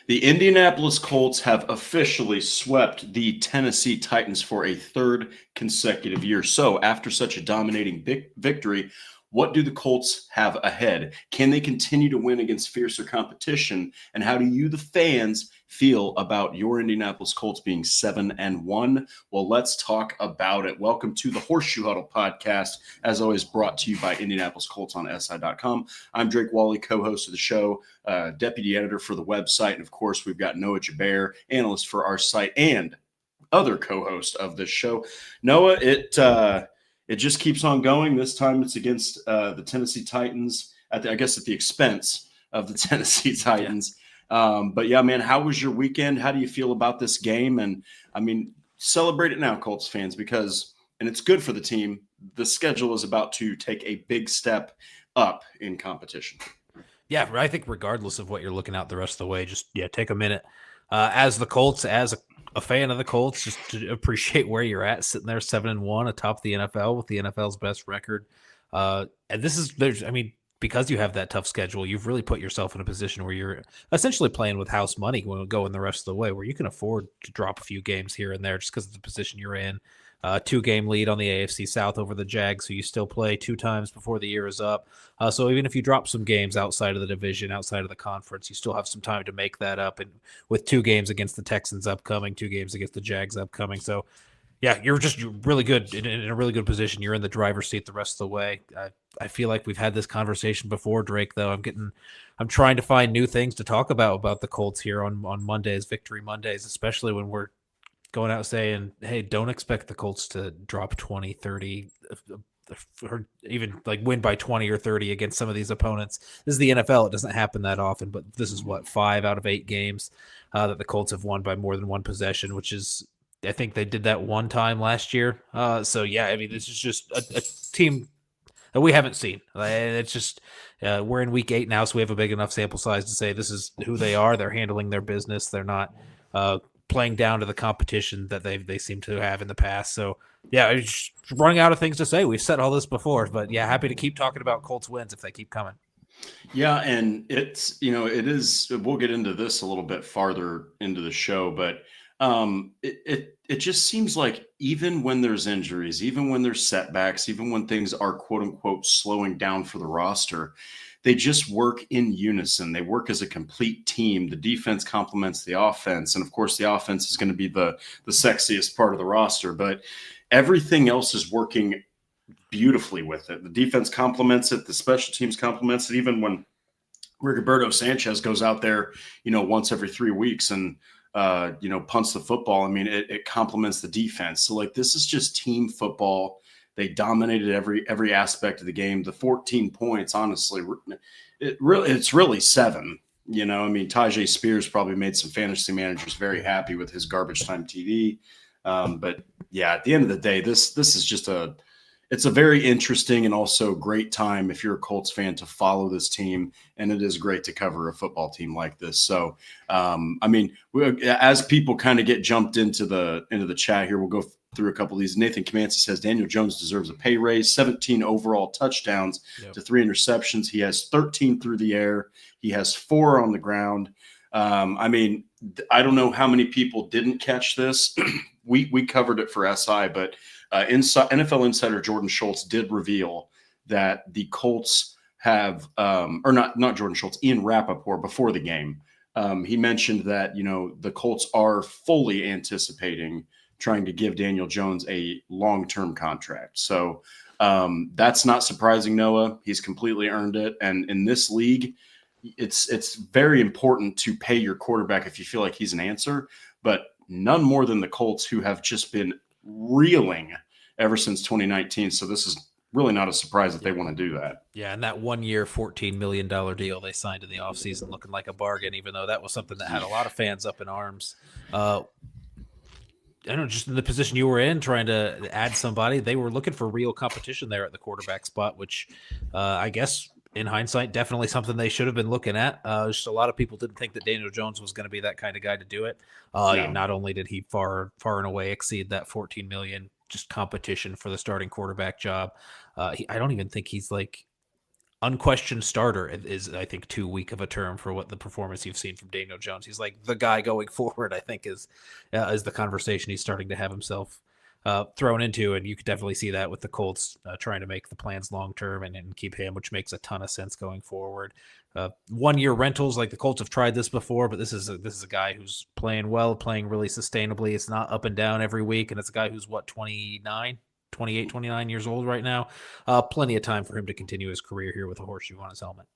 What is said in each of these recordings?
The Indianapolis Colts have officially swept the Tennessee Titans for a third consecutive year. So, after such a dominating victory, what do the Colts have ahead? Can they continue to win against fiercer competition? And how do you, the fans, feel about your Indianapolis Colts being 7-1? Well, let's talk about it. Welcome to the Horseshoe Huddle Podcast, as always, brought to you by Indianapolis Colts on SI.com. I'm Drake Wally, co-host of the show, deputy editor for the website, and of course, we've got Noah Gebert, analyst for our site, and other co-host of this show. Noah, it just keeps on going. This time it's against the Tennessee Titans, at the expense of the Tennessee Titans. But yeah, man, how was your weekend? How do you feel about this game? And I mean, celebrate it now, Colts fans, because, and it's good for the team, the schedule is about to take a big step up in competition. Yeah, I think regardless of what you're looking at the rest of the way, just take a minute as the Colts, as a fan of the Colts, just to appreciate where you're at, sitting there 7-1 atop the NFL with the NFL's best record. And because you have that tough schedule, you've really put yourself in a position where you're essentially playing with house money going the rest of the way, where you can afford to drop a few games here and there just because of the position you're in. 2-game lead on the AFC South over the Jags, so you still play 2 times before the year is up. So even if you drop some games outside of the division, outside of the conference, you still have some time to make that up. And with 2 games against the Texans upcoming, 2 games against the Jags upcoming. So, yeah, you're really good in a really good position. You're in the driver's seat the rest of the way. I feel like we've had this conversation before, Drake, though. I'm trying to find new things to talk about the Colts here on Mondays, Victory Mondays, especially when we're going out saying, hey, don't expect the Colts to drop 20, 30, or even like win by 20 or 30 against some of these opponents. This is the NFL. It doesn't happen that often, but this is 5 out of 8 games that the Colts have won by more than one possession, which is, I think they did that one time last year. So yeah, I mean, this is just a team that we haven't seen. It's just, we're in week 8 now, so we have a big enough sample size to say this is who they are. They're handling their business. They're not, playing down to the competition that they seem to have in the past. So yeah, I'm just running out of things to say. We've said all this before, but yeah, happy to keep talking about Colts wins if they keep coming. Yeah, and it's, it is, we'll get into this a little bit farther into the show, but it just seems like even when there's injuries, even when there's setbacks, even when things are quote unquote slowing down for the roster, they just work in unison. They work as a complete team. The defense complements the offense. And of course, the offense is going to be the sexiest part of the roster, but everything else is working beautifully with it. The defense complements it. The special teams complements it. Even when Rigoberto Sanchez goes out there, once every 3 weeks and, punts the football, I mean, it complements the defense. So like, this is just team football. They dominated every aspect of the game. The 14 points, honestly, it's really 7. Tajay Spears probably made some fantasy managers very happy with his garbage time TD. But yeah, at the end of the day, this is just it's a very interesting and also great time if you're a Colts fan to follow this team, and it is great to cover a football team like this. So, as people kind of get jumped into the chat here, we'll go through a couple of these. Nathan Comanci says Daniel Jones deserves a pay raise. 17 overall touchdowns to 3 interceptions. He has 13 through the air. He has 4 on the ground. I don't know how many people didn't catch this. We covered it for SI, but NFL insider Jordan Schultz did reveal that the Colts have, or not Jordan Schultz, Ian Rappaport before the game. He mentioned that, the Colts are fully anticipating trying to give Daniel Jones a long-term contract. So that's not surprising, Noah. He's completely earned it. And in this league, it's very important to pay your quarterback if you feel like he's an answer, but none more than the Colts, who have just been reeling ever since 2019. So this is really not a surprise that they want to do that. Yeah, and that 1-year, $14 million deal they signed in the offseason looking like a bargain, even though that was something that had a lot of fans up in arms. I don't know, just in the position you were in, trying to add somebody, they were looking for real competition there at the quarterback spot, which I guess in hindsight, definitely something they should have been looking at. Just a lot of people didn't think that Daniel Jones was going to be that kind of guy to do it. No. Not only did he far and away exceed that $14 million, just competition for the starting quarterback job. I don't even think he's like unquestioned starter is, I think, too weak of a term for what the performance you've seen from Daniel Jones. He's like the guy going forward, I think, is the conversation he's starting to have himself thrown into. And you could definitely see that with the Colts trying to make the plans long term and keep him, which makes a ton of sense going forward. 1 year rentals, like the Colts have tried this before, but this is a guy who's playing well, playing really sustainably. It's not up and down every week. And it's a guy who's 28, 29 years old right now. Plenty of time for him to continue his career here with a horseshoe on his helmet.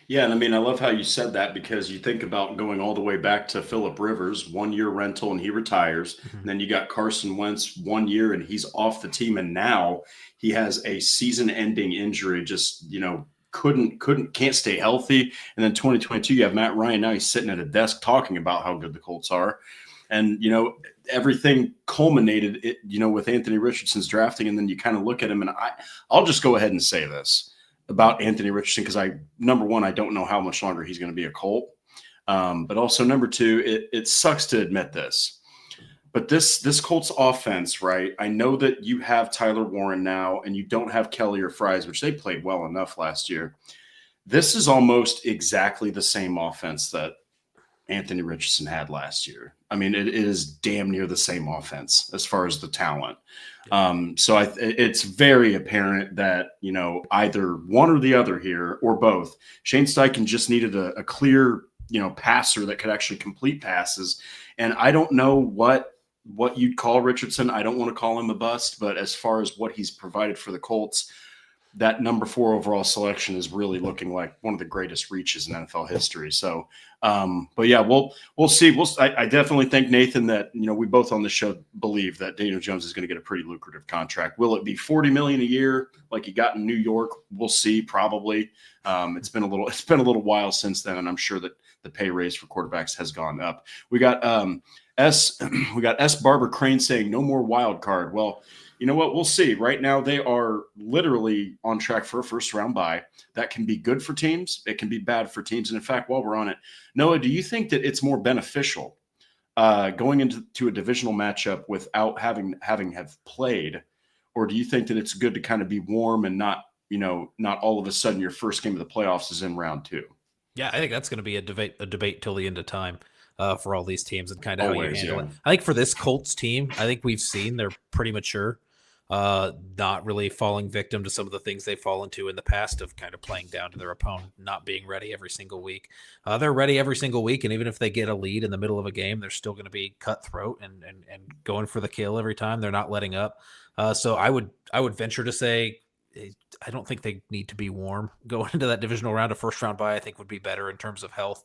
Yeah, and I mean, I love how you said that because you think about going all the way back to Phillip Rivers, 1 year rental and he retires. Mm-hmm. And then you got Carson Wentz 1 year and he's off the team. And now he has a season ending injury, just, can't stay healthy. And then 2022, you have Matt Ryan. Now he's sitting at a desk talking about how good the Colts are. And, everything culminated, with Anthony Richardson's drafting. And then you kind of look at him, and I'll just go ahead and say this about Anthony Richardson, because number one, I don't know how much longer he's going to be a Colt. But also number two, it sucks to admit this, but this Colts offense, right? I know that you have Tyler Warren now and you don't have Kelly or Fries, which they played well enough last year. This is almost exactly the same offense that Anthony Richardson had last year. I mean, it is damn near the same offense as far as the talent. So it's very apparent that, either one or the other here or both. Shane Steichen just needed a clear, passer that could actually complete passes. And I don't know what you'd call Richardson. I don't want to call him a bust, but as far as what he's provided for the Colts, that number 4 overall selection is really looking like one of the greatest reaches in NFL history. So, but yeah, we'll see. I definitely think, Nathan, that, we both on the show believe that Daniel Jones is going to get a pretty lucrative contract. Will it be $40 million a year like he got in New York? We'll see. Probably. It's been a little while since then, and I'm sure that the pay raise for quarterbacks has gone up. We got S Barber Crane saying no more wild card. Well, you know what? We'll see. Right now, they are literally on track for a first-round bye. That can be good for teams. It can be bad for teams. And in fact, while we're on it, Noah, do you think that it's more beneficial going into a divisional matchup without having played, or do you think that it's good to kind of be warm and not all of a sudden your first game of the playoffs is in round 2? Yeah, I think that's going to be a debate till the end of time for all these teams and kind of how you handle it. I think for this Colts team, I think we've seen they're pretty mature. Not really falling victim to some of the things they've fallen to in the past of kind of playing down to their opponent, not being ready every single week. They're ready every single week, and even if they get a lead in the middle of a game, they're still going to be cutthroat and going for the kill every time. They're not letting up. So I would venture to say I don't think they need to be warm going into that divisional round. A first round bye, I think, would be better in terms of health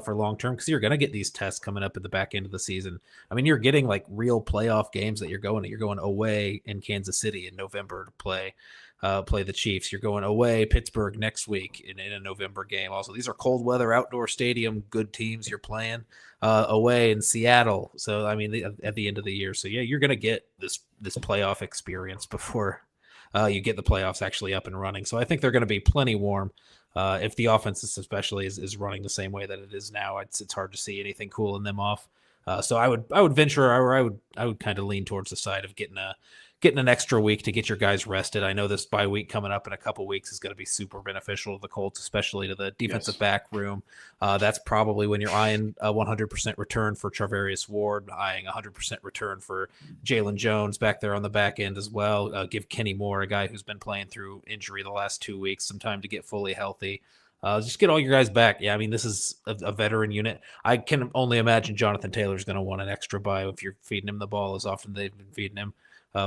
for long term, because you're going to get these tests coming up at the back end of the season. I mean, you're getting like real playoff games that you're going away in Kansas City in November to play the Chiefs. You're going away Pittsburgh next week in a November game. Also, these are cold weather outdoor stadium good teams you're playing away in Seattle. So I mean, at the end of the year, so yeah, you're going to get this playoff experience before you get the playoffs actually up and running. So I think they're going to be plenty warm. If the offense especially is running the same way that it is now, it's hard to see anything cooling them off. So I would venture, or I would kind of lean towards the side of getting an extra week to get your guys rested. I know this bye week coming up in a couple weeks is going to be super beneficial to the Colts, especially to the defensive back room. That's probably when you're eyeing a 100% return for Charvarius Ward, eyeing 100% return for Jalen Jones back there on the back end as well. Give Kenny Moore, a guy who's been playing through injury the last 2 weeks, some time to get fully healthy. Just get all your guys back. Yeah, I mean, this is a veteran unit. I can only imagine Jonathan Taylor's going to want an extra bye if you're feeding him the ball as often as they've been feeding him.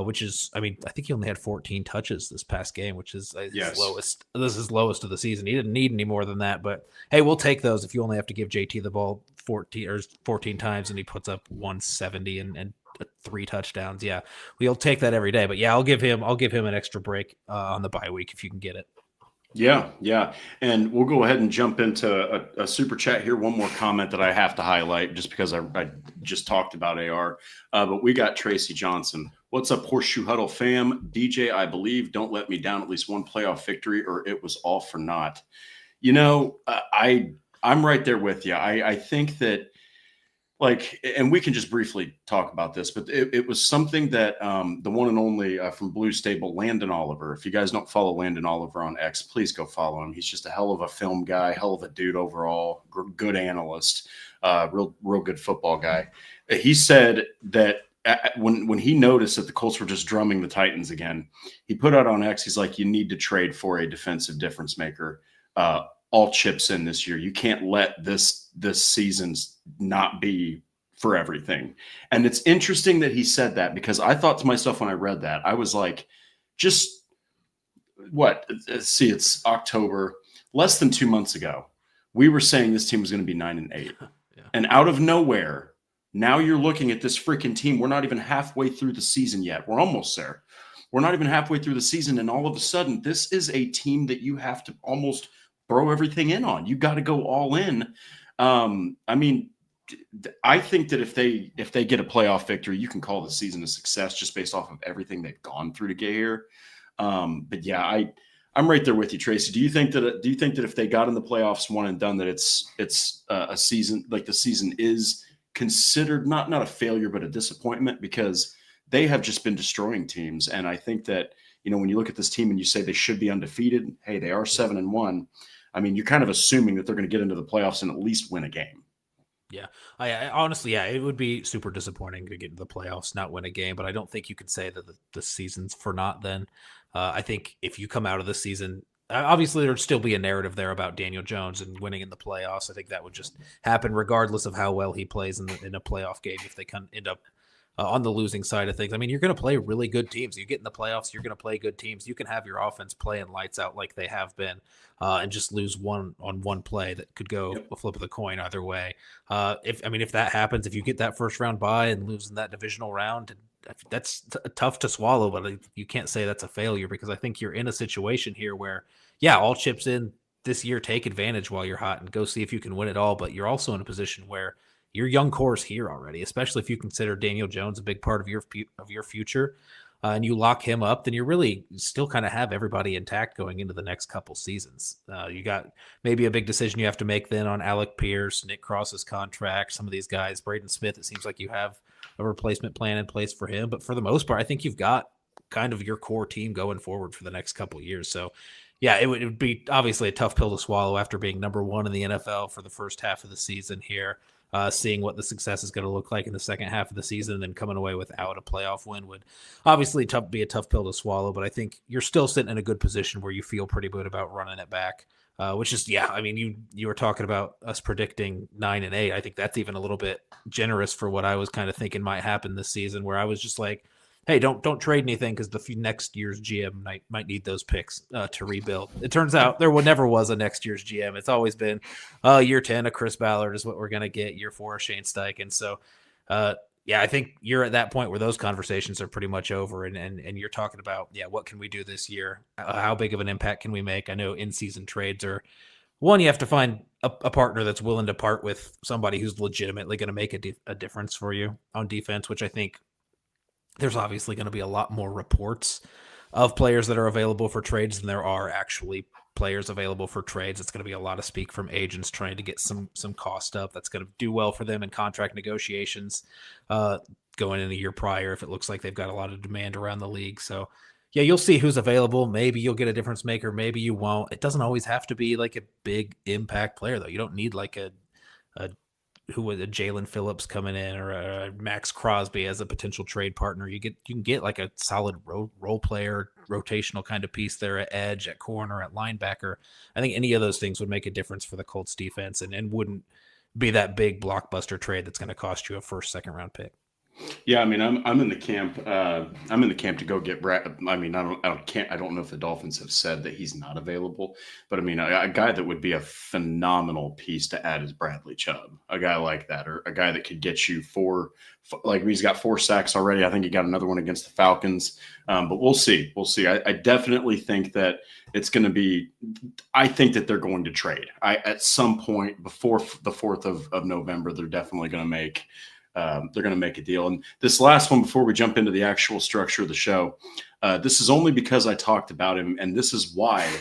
Which is, I mean, I think he only had 14 touches this past game, which is his lowest. This is lowest of the season. He didn't need any more than that, but hey, we'll take those if you only have to give JT the ball 14 times and he puts up 170 and 3 touchdowns. Yeah, we'll take that every day. But yeah, I'll give him an extra break on the bye week if you can get it. Yeah. And we'll go ahead and jump into a super chat here. One more comment that I have to highlight just because I just talked about AR. But we got Tracy Johnson. What's up, Horseshoe Huddle fam? DJ, I believe, don't let me down. At least one playoff victory or it was all for naught. I'm right there with you. I think that, like, and we can just briefly talk about this, but it was something that the one and only from Blue Stable, Landon Oliver. If you guys don't follow Landon Oliver on X, please go follow him. He's just a hell of a film guy, hell of a dude overall, good analyst, real good football guy. He said that when he noticed that the Colts were just drumming the Titans again, he put out on X, he's like, you need to trade for a defensive difference maker. All chips in this year. You can't let this season's not be for everything. And it's interesting that he said that, because I thought to myself when I read that, I was like, just what? See, it's October, less than 2 months ago. We were saying this team was going to be 9-8. Yeah. And out of nowhere, now you're looking at this freaking team. We're not even halfway through the season yet. We're almost there. We're not even halfway through the season. And all of a sudden, this is a team that you have to almost throw everything in on. You got to go all in. I mean, I think that if they get a playoff victory, you can call the season a success just based off of everything they've gone through to get here. But yeah, I'm right there with you, Tracy. Do you think that if they got in the playoffs one and done, that it's a season, like the season is considered not a failure but a disappointment, because they have just been destroying teams? And I think that, when you look at this team and you say they should be undefeated, hey, they are 7-1. I mean, you're kind of assuming that they're going to get into the playoffs and at least win a game. Yeah, I honestly, yeah, it would be super disappointing to get into the playoffs, not win a game. But I don't think you could say that the season's for naught then. I think if you come out of the season, obviously there'd still be a narrative there about Daniel Jones and winning in the playoffs. I think that would just happen regardless of how well he plays in a playoff game if they can end up on the losing side of things. I mean, you're going to play really good teams. You get in the playoffs, you're going to play good teams. You can have your offense playing lights out like they have been, and just lose one play that could go a flip of the coin either way. If that happens, if you get that first round bye and lose in that divisional round, that's tough to swallow, but you can't say that's a failure, because I think you're in a situation here where, yeah, all chips in this year, take advantage while you're hot and go see if you can win it all. But you're also in a position where your young core is here already, especially if you consider Daniel Jones a big part of your future, and you lock him up, then you really still kind of have everybody intact going into the next couple seasons. You got maybe a big decision you have to make then on Alec Pierce, Nick Cross's contract, some of these guys, Braden Smith. It seems like you have a replacement plan in place for him, but for the most part, I think you've got kind of your core team going forward for the next couple of years. So yeah, it would be obviously a tough pill to swallow after being number one in the NFL for the first half of the season here. Seeing what the success is going to look like in the second half of the season, and then coming away without a playoff win would obviously be a tough pill to swallow. But I think you're still sitting in a good position where you feel pretty good about running it back, which is, yeah, I mean, you were talking about us predicting 9-8. I think that's even a little bit generous for what I was kind of thinking might happen this season, where I was just like, hey, don't trade anything, because the next year's GM might need those picks to rebuild. It turns out there never was a next year's GM. It's always been year 10 of Chris Ballard is what we're going to get, year 4 of Shane Steichen. So, yeah, I think you're at that point where those conversations are pretty much over, and you're talking about, yeah, what can we do this year? How big of an impact can we make? I know in-season trades are one, you have to find a partner that's willing to part with somebody who's legitimately going to make a difference for you on defense, which I think there's obviously going to be a lot more reports of players that are available for trades than there are actually players available for trades. It's going to be a lot of speak from agents trying to get some cost up. That's going to do well for them in contract negotiations going in the year prior if it looks like they've got a lot of demand around the league. So, yeah, you'll see who's available. Maybe you'll get a difference maker. Maybe you won't. It doesn't always have to be like a big impact player, though. You don't need like a Jalen Phillips coming in, or a Max Crosby as a potential trade partner. You can get like a solid role player, rotational kind of piece there at edge, at corner, at linebacker. I think any of those things would make a difference for the Colts defense, and wouldn't be that big blockbuster trade that's going to cost you a first, second round pick. Yeah, I mean, I'm in the camp. I'm in the camp to go get Brad. I mean, I don't know if the Dolphins have said that he's not available, but I mean, a guy that would be a phenomenal piece to add is Bradley Chubb. A guy like that, or a guy that could get you like he's got 4 sacks already. I think he got another one against the Falcons. But we'll see. I definitely think that it's going to be. I think that they're going to trade. At some point before the 4th of November, they're definitely going to make. They're going to make a deal. And this last one, before we jump into the actual structure of the show, this is only because I talked about him, and this is why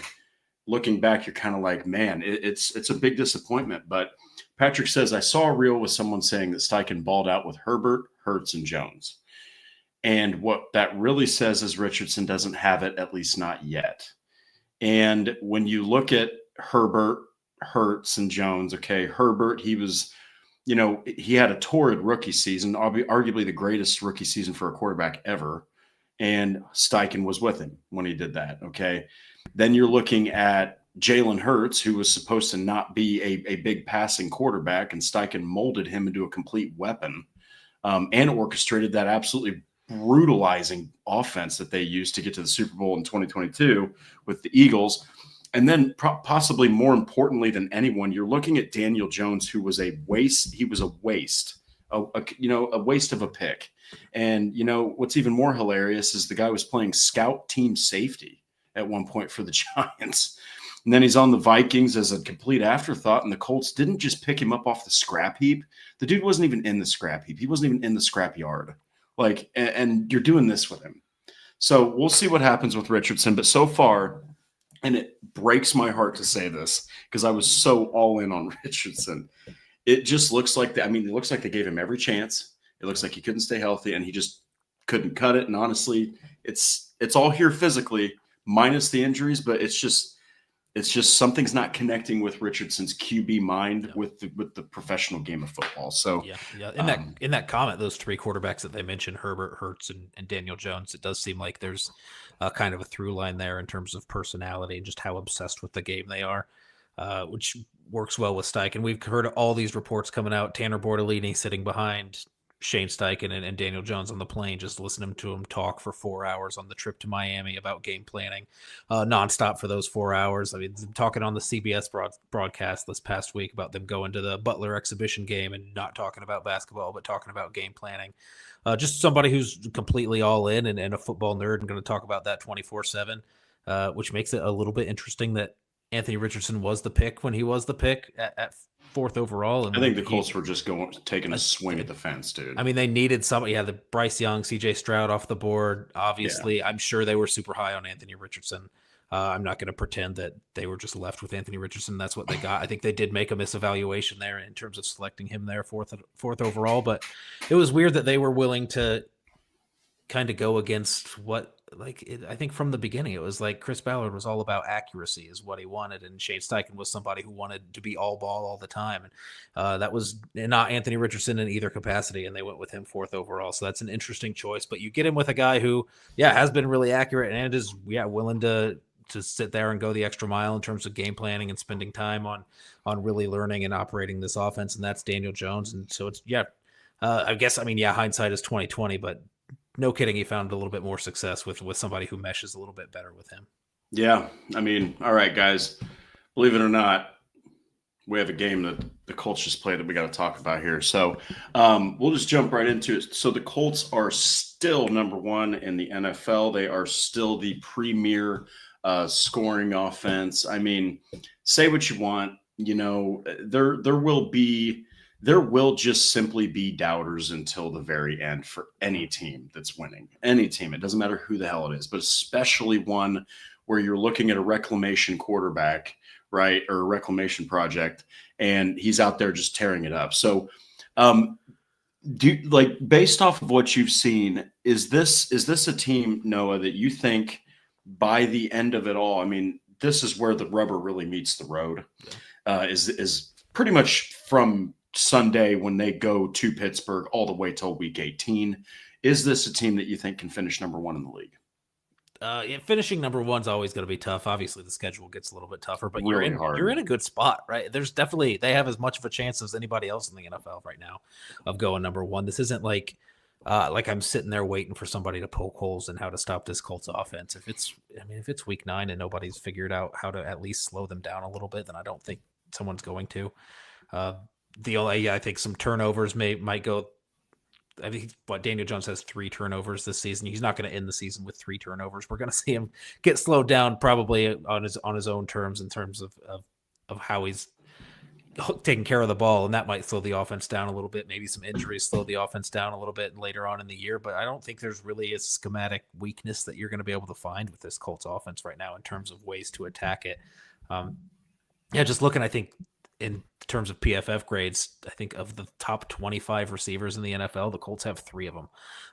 looking back, you're kind of like, man, it's a big disappointment. But Patrick says, I saw a reel with someone saying that Steichen balled out with Herbert, Hurts, and Jones. And what that really says is Richardson doesn't have it, at least not yet. And when you look at Herbert, Hurts, and Jones, okay, Herbert, he was, he had a torrid rookie season, arguably the greatest rookie season for a quarterback ever. And Steichen was with him when he did that, okay? Then you're looking at Jalen Hurts, who was supposed to not be a big passing quarterback, and Steichen molded him into a complete weapon and orchestrated that absolutely brutalizing offense that they used to get to the Super Bowl in 2022 with the Eagles. And then possibly more importantly than anyone, you're looking at Daniel Jones, who was a waste. He was a waste, a waste of a pick. And, what's even more hilarious is the guy was playing scout team safety at one point for the Giants. And then he's on the Vikings as a complete afterthought. And the Colts didn't just pick him up off the scrap heap. The dude wasn't even in the scrap heap. He wasn't even in the scrap yard. And you're doing this with him. So we'll see what happens with Richardson. But so far, and it breaks my heart to say this because I was so all in on Richardson, it just looks like it looks like they gave him every chance. It looks like he couldn't stay healthy and he just couldn't cut it. And honestly, it's all here physically minus the injuries, but it's just something's not connecting with Richardson's QB mind with the professional game of football. So In that comment, those three quarterbacks that they mentioned, Herbert, Hurts, and Daniel Jones, it does seem like there's kind of a through line there in terms of personality and just how obsessed with the game they are, which works well with Steichen. We've heard all these reports coming out. Tanner Bortolini sitting behind Shane Steichen and Daniel Jones on the plane, just listening to him talk for 4 hours on the trip to Miami about game planning, nonstop for those 4 hours. I mean, talking on the CBS broadcast this past week about them going to the Butler exhibition game and not talking about basketball, but talking about game planning. Just somebody who's completely all in and a football nerd and going to talk about that 24/7, which makes it a little bit interesting that Anthony Richardson was the pick when he was the pick at fourth overall. And I think the Colts were just taking a swing at the fence, dude. I mean, they needed somebody. Yeah, the Bryce Young, CJ Stroud off the board. Obviously, yeah. I'm sure they were super high on Anthony Richardson. I'm not going to pretend that they were just left with Anthony Richardson. That's what they got. I think they did make a misevaluation there in terms of selecting him there fourth overall. But it was weird that they were willing to kind of go against what. I think from the beginning, it was like Chris Ballard was all about accuracy is what he wanted. And Shane Steichen was somebody who wanted to be all ball all the time. And that was not Anthony Richardson in either capacity. And they went with him fourth overall. So that's an interesting choice. But you get him with a guy who, has been really accurate and is, willing to sit there and go the extra mile in terms of game planning and spending time on really learning and operating this offense. And that's Daniel Jones. And so it's, hindsight is 2020, but no kidding, he found a little bit more success with somebody who meshes a little bit better with him. Yeah. All right, guys, believe it or not, we have a game that the Colts just played that we got to talk about here. So we'll just jump right into it. So the Colts are still number one in the NFL. They are still the premier scoring offense. I mean, say what you want, there will just simply be doubters until the very end for any team that's winning. Any team. It doesn't matter who the hell it is, but especially one where you're looking at a reclamation quarterback, right, or a reclamation project, and he's out there just tearing it up. So based off of what you've seen, is this a team, Noah, that you think by the end of it all, I mean, this is where the rubber really meets the road, is pretty much from Sunday when they go to Pittsburgh all the way till week 18. Is this a team that you think can finish number one in the league? Finishing number one's always going to be tough. Obviously, the schedule gets a little bit tougher, but really you're in a good spot, right? They have as much of a chance as anybody else in the NFL right now of going number one. This isn't like I'm sitting there waiting for somebody to poke holes in how to stop this Colts offense. If it's week 9 and nobody's figured out how to at least slow them down a little bit, then I don't think someone's going to. I think some turnovers might go. I think Daniel Jones has 3 turnovers this season. He's not going to end the season with 3 turnovers. We're going to see him get slowed down probably on his own terms in terms of how he's taking care of the ball, and that might slow the offense down a little bit. Maybe some injuries slow the offense down a little bit later on in the year, but I don't think there's really a schematic weakness that you're going to be able to find with this Colts offense right now in terms of ways to attack it. Yeah, just looking, I think in terms of PFF grades, I think of the top 25 receivers in the NFL, the Colts have 3 of them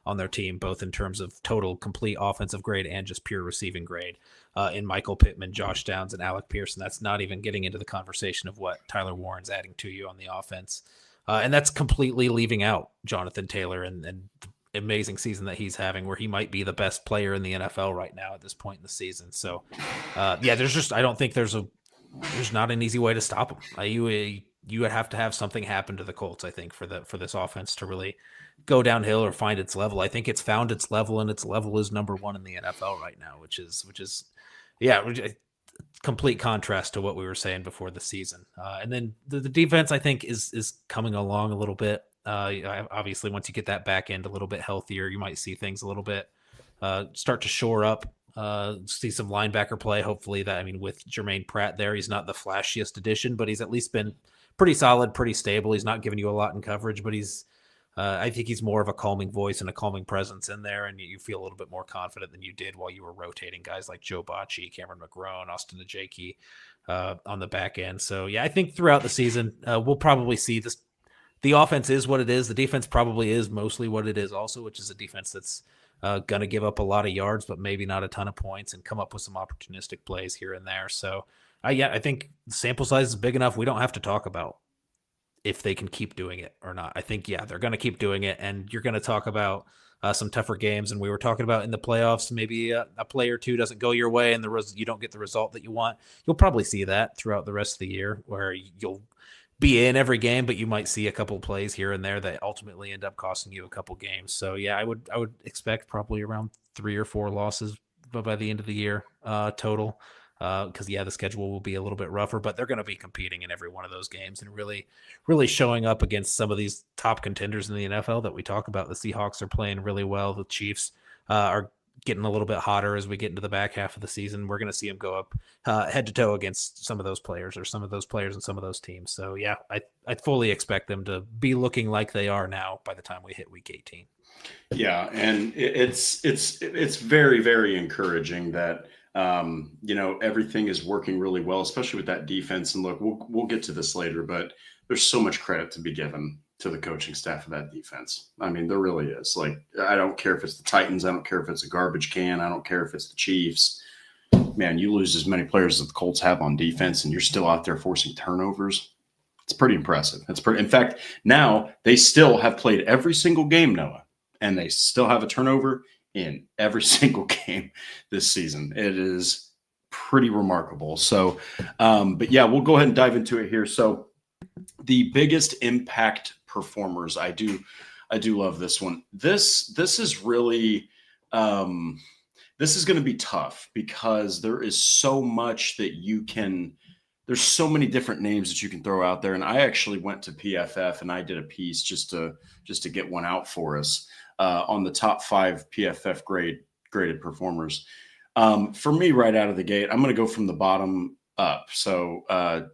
on their team, both in terms of total complete offensive grade and just pure receiving grade. In Michael Pittman, Josh Downs, and Alec Pearson. That's not even getting into the conversation of what Tyler Warren's adding to you on the offense. And that's completely leaving out Jonathan Taylor and the amazing season that he's having, where he might be the best player in the NFL right now at this point in the season. So, yeah, I don't think there's not an easy way to stop him. You would have to have something happen to the Colts, I think, for this offense to really go downhill or find its level. I think it's found its level, and its level is number 1 in the NFL right now, which is complete contrast to what we were saying before the season. And then the defense, I think, is coming along a little bit. Obviously, once you get that back end a little bit healthier, you might see things a little bit start to shore up. See some linebacker play. Hopefully with Jermaine Pratt there, he's not the flashiest addition, but he's at least been pretty solid, pretty stable. He's not giving you a lot in coverage, but I think he's more of a calming voice and a calming presence in there, and you feel a little bit more confident than you did while you were rotating guys like Joe Bacci, Cameron McGrone, Austin Ajaki on the back end. So, yeah, I think throughout the season, we'll probably see this. The offense is what it is. The defense probably is mostly what it is also, which is a defense that's going to give up a lot of yards, but maybe not a ton of points, and come up with some opportunistic plays here and there. So, I think the sample size is big enough. We don't have to talk about if they can keep doing it or not. I think, they're going to keep doing it, and you're going to talk about some tougher games. And we were talking about in the playoffs, maybe a play or two doesn't go your way and you don't get the result that you want. You'll probably see that throughout the rest of the year, where you'll be in every game, but you might see a couple plays here and there that ultimately end up costing you a couple games. So, I would expect probably around 3 or 4 losses by the end of the year total. Because the schedule will be a little bit rougher, but they're going to be competing in every one of those games and really, really showing up against some of these top contenders in the NFL that we talk about. The Seahawks are playing really well. The Chiefs are getting a little bit hotter as we get into the back half of the season. We're going to see them go up head to toe against some of those players, or some of those players and some of those teams. So, I fully expect them to be looking like they are now by the time we hit week 18. Yeah, and it's very, very encouraging that everything is working really well, especially with that defense. And look, we'll get to this later, but there's so much credit to be given to the coaching staff of that defense. I mean, there really is. Like, I don't care if it's the Titans. I don't care if it's a garbage can. I don't care if it's the Chiefs. Man, you lose as many players as the Colts have on defense, and you're still out there forcing turnovers. It's pretty impressive. In fact, now they still have played every single game, Noah, and they still have a turnover in every single game this season. It is pretty remarkable. So, but we'll go ahead and dive into it here. So, the biggest impact performers, I do love this one. This is really, this is going to be tough, because there is so much that there's so many different names that you can throw out there. And I actually went to PFF and I did a piece just to get one out for us on the top 5 PFF graded performers. For me, right out of the gate, I'm going to go from the bottom up. So,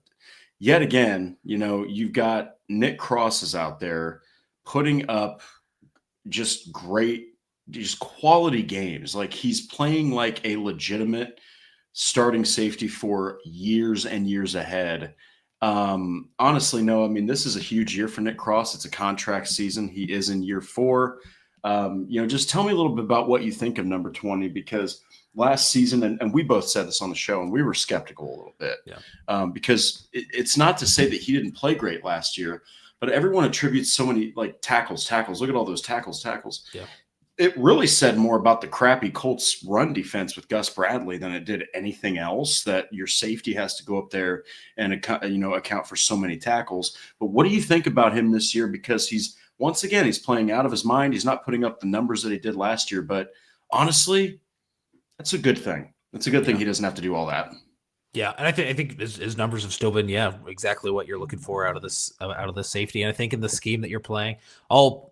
yet again, you've got Nick Crosses out there putting up just quality games. Like, he's playing like a legitimate starting safety for years and years ahead. Honestly, no, I mean, this is a huge year for Nick Cross. It's a contract season. He is in year 4. Just tell me a little bit about what you think of number 20, because last season, and we both said this on the show, and we were skeptical a little bit, because it's not to say that he didn't play great last year, but everyone attributes so many tackles. Look at all those tackles. Yeah. It really said more about the crappy Colts run defense with Gus Bradley than it did anything else, that your safety has to go up there and account for so many tackles. But what do you think about him this year? Because he's playing out of his mind. He's not putting up the numbers that he did last year, but honestly, that's a good thing. It's a good thing he doesn't have to do all that. Yeah, and I think his numbers have still been exactly what you're looking for out of this safety. And I think in the scheme that you're playing, I'll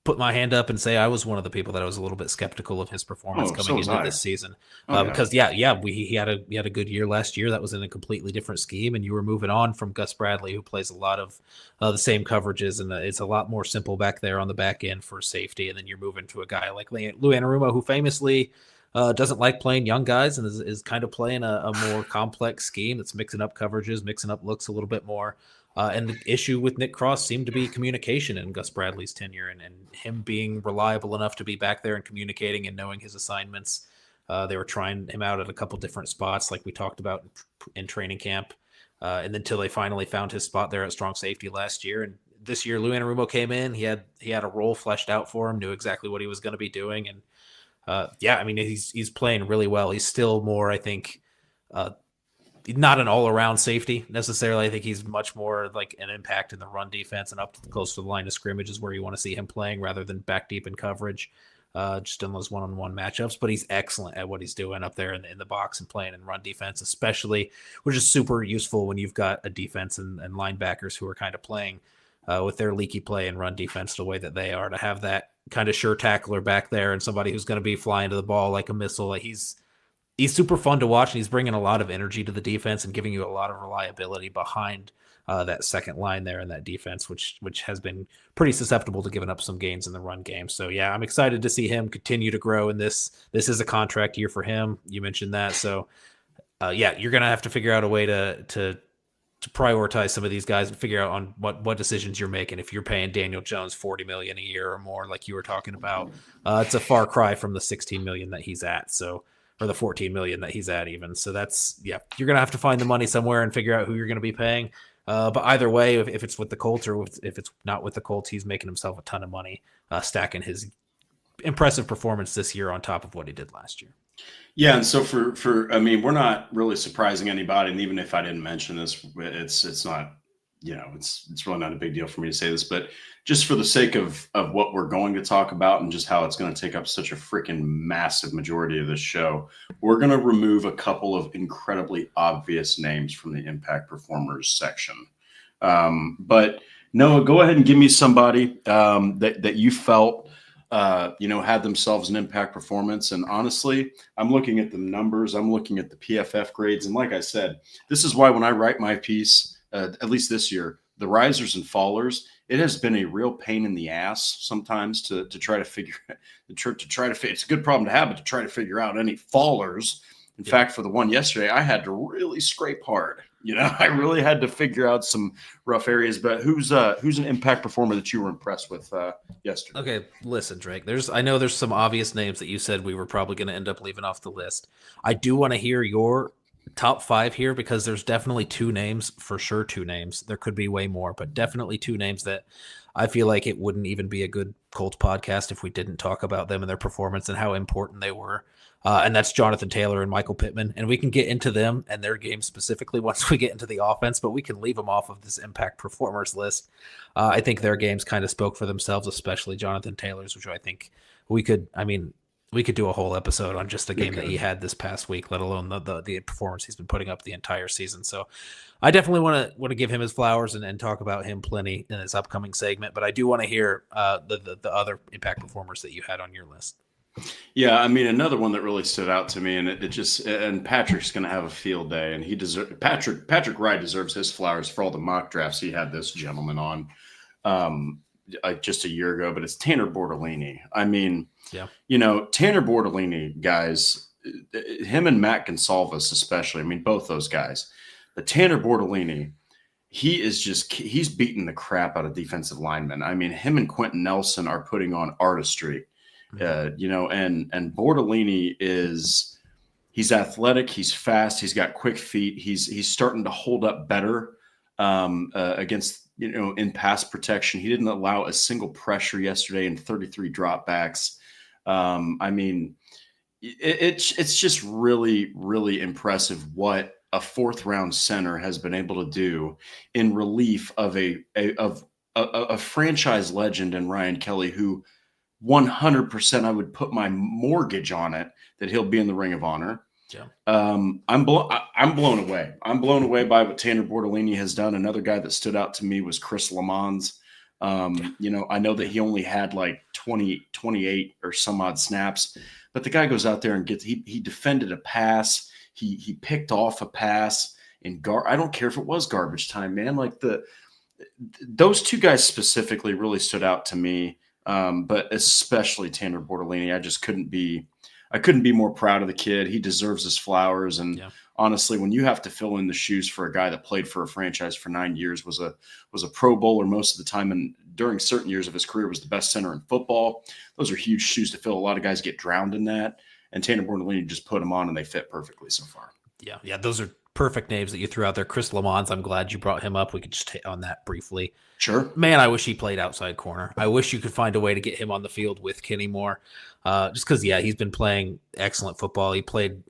put my hand up and say I was one of the people that I was a little bit skeptical of his performance coming into this season, because he had a good year last year. That was in a completely different scheme, and you were moving on from Gus Bradley, who plays a lot of the same coverages, and it's a lot more simple back there on the back end for safety. And then you're moving to a guy like Lou Anarumo, who famously doesn't like playing young guys and is kind of playing a more complex scheme that's mixing up coverages, mixing up looks a little bit more. And the issue with Nick Cross seemed to be communication in Gus Bradley's tenure and him being reliable enough to be back there and communicating and knowing his assignments. They were trying him out at a couple different spots, like we talked about in training camp. And until they finally found his spot there at strong safety last year. And this year, Lou Anarumo came in. He had a role fleshed out for him, knew exactly what he was going to be doing. And I mean, he's playing really well. He's still more, I think, not an all-around safety necessarily. I think he's much more like an impact in the run defense and up close to the line of scrimmage is where you want to see him playing rather than back deep in coverage, just in those one-on-one matchups. But he's excellent at what he's doing up there in the box and playing in run defense, especially, which is super useful when you've got a defense and linebackers who are kind of playing with their leaky play and run defense the way that they are, to have that kind of sure tackler back there and somebody who's going to be flying to the ball like a missile. Like he's super fun to watch, and he's bringing a lot of energy to the defense and giving you a lot of reliability behind that second line there in that defense, which has been pretty susceptible to giving up some gains in the run game. So yeah, I'm excited to see him continue to grow in this. This is a contract year for him. You mentioned that. So yeah, you're going to have to figure out a way to prioritize some of these guys and figure out on what decisions you're making. If you're paying Daniel Jones $40 million a year or more, like you were talking about, it's a far cry from the $16 million that he's at. So, or the $14 million that he's at even. So that's, yeah, you're going to have to find the money somewhere and figure out who you're going to be paying. But either way, if it's with the Colts or if it's not with the Colts, he's making himself a ton of money, stacking his impressive performance this year on top of what he did last year. Yeah, and so for I mean, we're not really surprising anybody, and even if I didn't mention this, it's not, it's really not a big deal for me to say this, but just for the sake of what we're going to talk about and just how it's going to take up such a freaking massive majority of this show, we're going to remove a couple of incredibly obvious names from the impact performers section. But Noah, go ahead and give me somebody that you felt had themselves an impact performance. And honestly, I'm looking at the numbers, I'm looking at the PFF grades. And like I said, this is why when I write my piece, at least this year, the risers and fallers, it has been a real pain in the ass sometimes to try to figure, it's a good problem to have, but to try to figure out any fallers. In fact, for the one yesterday, I had to really scrape hard. I really had to figure out some rough areas. But who's an impact performer that you were impressed with yesterday? Okay, listen, Drake. I know there's some obvious names that you said we were probably going to end up leaving off the list. I do want to hear your top 5 here because there's definitely 2 names, for sure 2 names. There could be way more, but definitely 2 names that I feel like it wouldn't even be a good Colts podcast if we didn't talk about them and their performance and how important they were. And that's Jonathan Taylor and Michael Pittman. And we can get into them and their game specifically once we get into the offense, but we can leave them off of this impact performers list. I think their games kind of spoke for themselves, especially Jonathan Taylor's, which I think we could do a whole episode on just the game that he had this past week, let alone the performance he's been putting up the entire season. So I definitely want to give him his flowers and talk about him plenty in this upcoming segment. But I do want to hear the other impact performers that you had on your list. Yeah, I mean, another one that really stood out to me, and and Patrick's going to have a field day, and Patrick Wright deserves his flowers for all the mock drafts he had this gentleman on just a year ago, but it's Tanner Bortolini. I mean, yeah, Tanner Bortolini, guys, him and Matt Gonsalves especially, I mean, both those guys, but Tanner Bortolini, he's beating the crap out of defensive linemen. I mean, him and Quentin Nelson are putting on artistry. And Bortolini he's athletic, he's fast, he's got quick feet, he's starting to hold up better against in pass protection. He didn't allow a single pressure yesterday in 33 dropbacks. I mean, it's just really, really impressive what a 4th round center has been able to do in relief of a franchise legend in Ryan Kelly, who 100% I would put my mortgage on it that he'll be in the Ring of Honor. Yeah. I'm blown away. I'm blown away by what Tanner Bortolini has done. Another guy that stood out to me was Chris Lamons. I know that he only had like 28 or some odd snaps, but the guy goes out there and he defended a pass. He picked off a pass I don't care if it was garbage time, man. Like those 2 guys specifically really stood out to me. But especially Tanner Bortolini, I just couldn't be I couldn't be more proud of the kid. He deserves his flowers. And Yeah. honestly, when you have to fill in the shoes for a guy that played for a franchise for 9 years, was a Pro Bowler most of the time, and during certain years of his career was the best center in football. Those are huge shoes to fill. A lot of guys get drowned in that. And Tanner Bortolini just put them on, and they fit perfectly so far. Yeah, those are perfect names that you threw out there. Chris Lamons, I'm glad you brought him up. We could just hit on that briefly. Sure. Man, I wish he played outside corner. I wish you could find a way to get him on the field with Kenny Moore. Just because, he's been playing excellent football. He played,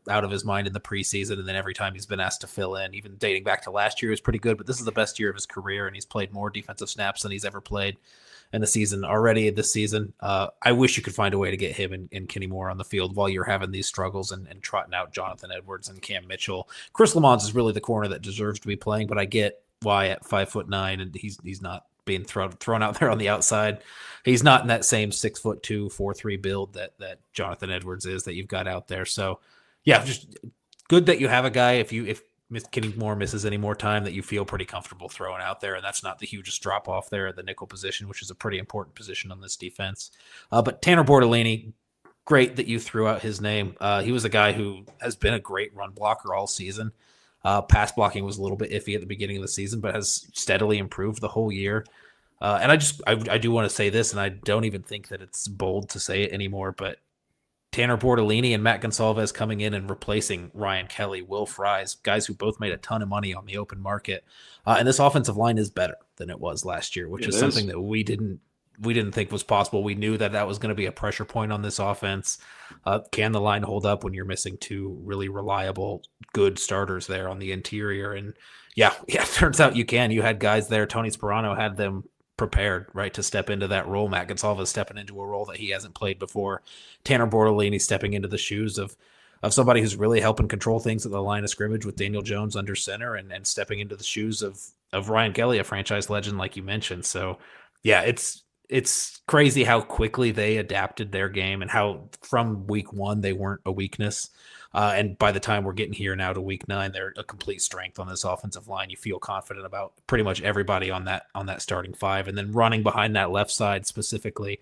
out of his mind in the preseason, and then every time he's been asked to fill in, even dating back to last year, he was pretty good. But this is the best year of his career, and he's played more defensive snaps than he's ever played in the season already this season. I wish you could find a way to get him and Kenny Moore on the field while you're having these struggles and trotting out Jonathan Edwards and Cam Mitchell. Chris Lamons is really the corner that deserves to be playing, but I get why at 5'9", and he's not being thrown out there on the outside. He's not in that same 6'2", 4'3" build that Jonathan Edwards is that you've got out there. So just good that you have a guy if Kenny Moore misses any more time that you feel pretty comfortable throwing out there, and that's not the hugest drop off there at the nickel position, which is a pretty important position on this defense. But Tanner Bortolini, great that you threw out his name. He was a guy who has been a great run blocker all season. Pass blocking was a little bit iffy at the beginning of the season, but has steadily improved the whole year. And I do want to say this, and I don't even think that it's bold to say it anymore, but Tanner Bortolini and Matt Gonsalves coming in and replacing Ryan Kelly, Will Fries, guys who both made a ton of money on the open market. And this offensive line is better than it was last year, which is something that we didn't think was possible. We knew that was going to be a pressure point on this offense. Can the line hold up when you're missing two really reliable, good starters there on the interior? And it turns out you can. You had guys there. Tony Sperano had them prepared, right, to step into that role. Matt Gonsalves stepping into a role that he hasn't played before. Tanner Bortolini stepping into the shoes of somebody who's really helping control things at the line of scrimmage with Daniel Jones under center, and stepping into the shoes of Ryan Kelly, a franchise legend, like you mentioned. So it's crazy how quickly they adapted their game and how from week one they weren't a weakness. And by the time we're getting here now to week 9, they're a complete strength on this offensive line. You feel confident about pretty much everybody on that starting 5. And then running behind that left side specifically,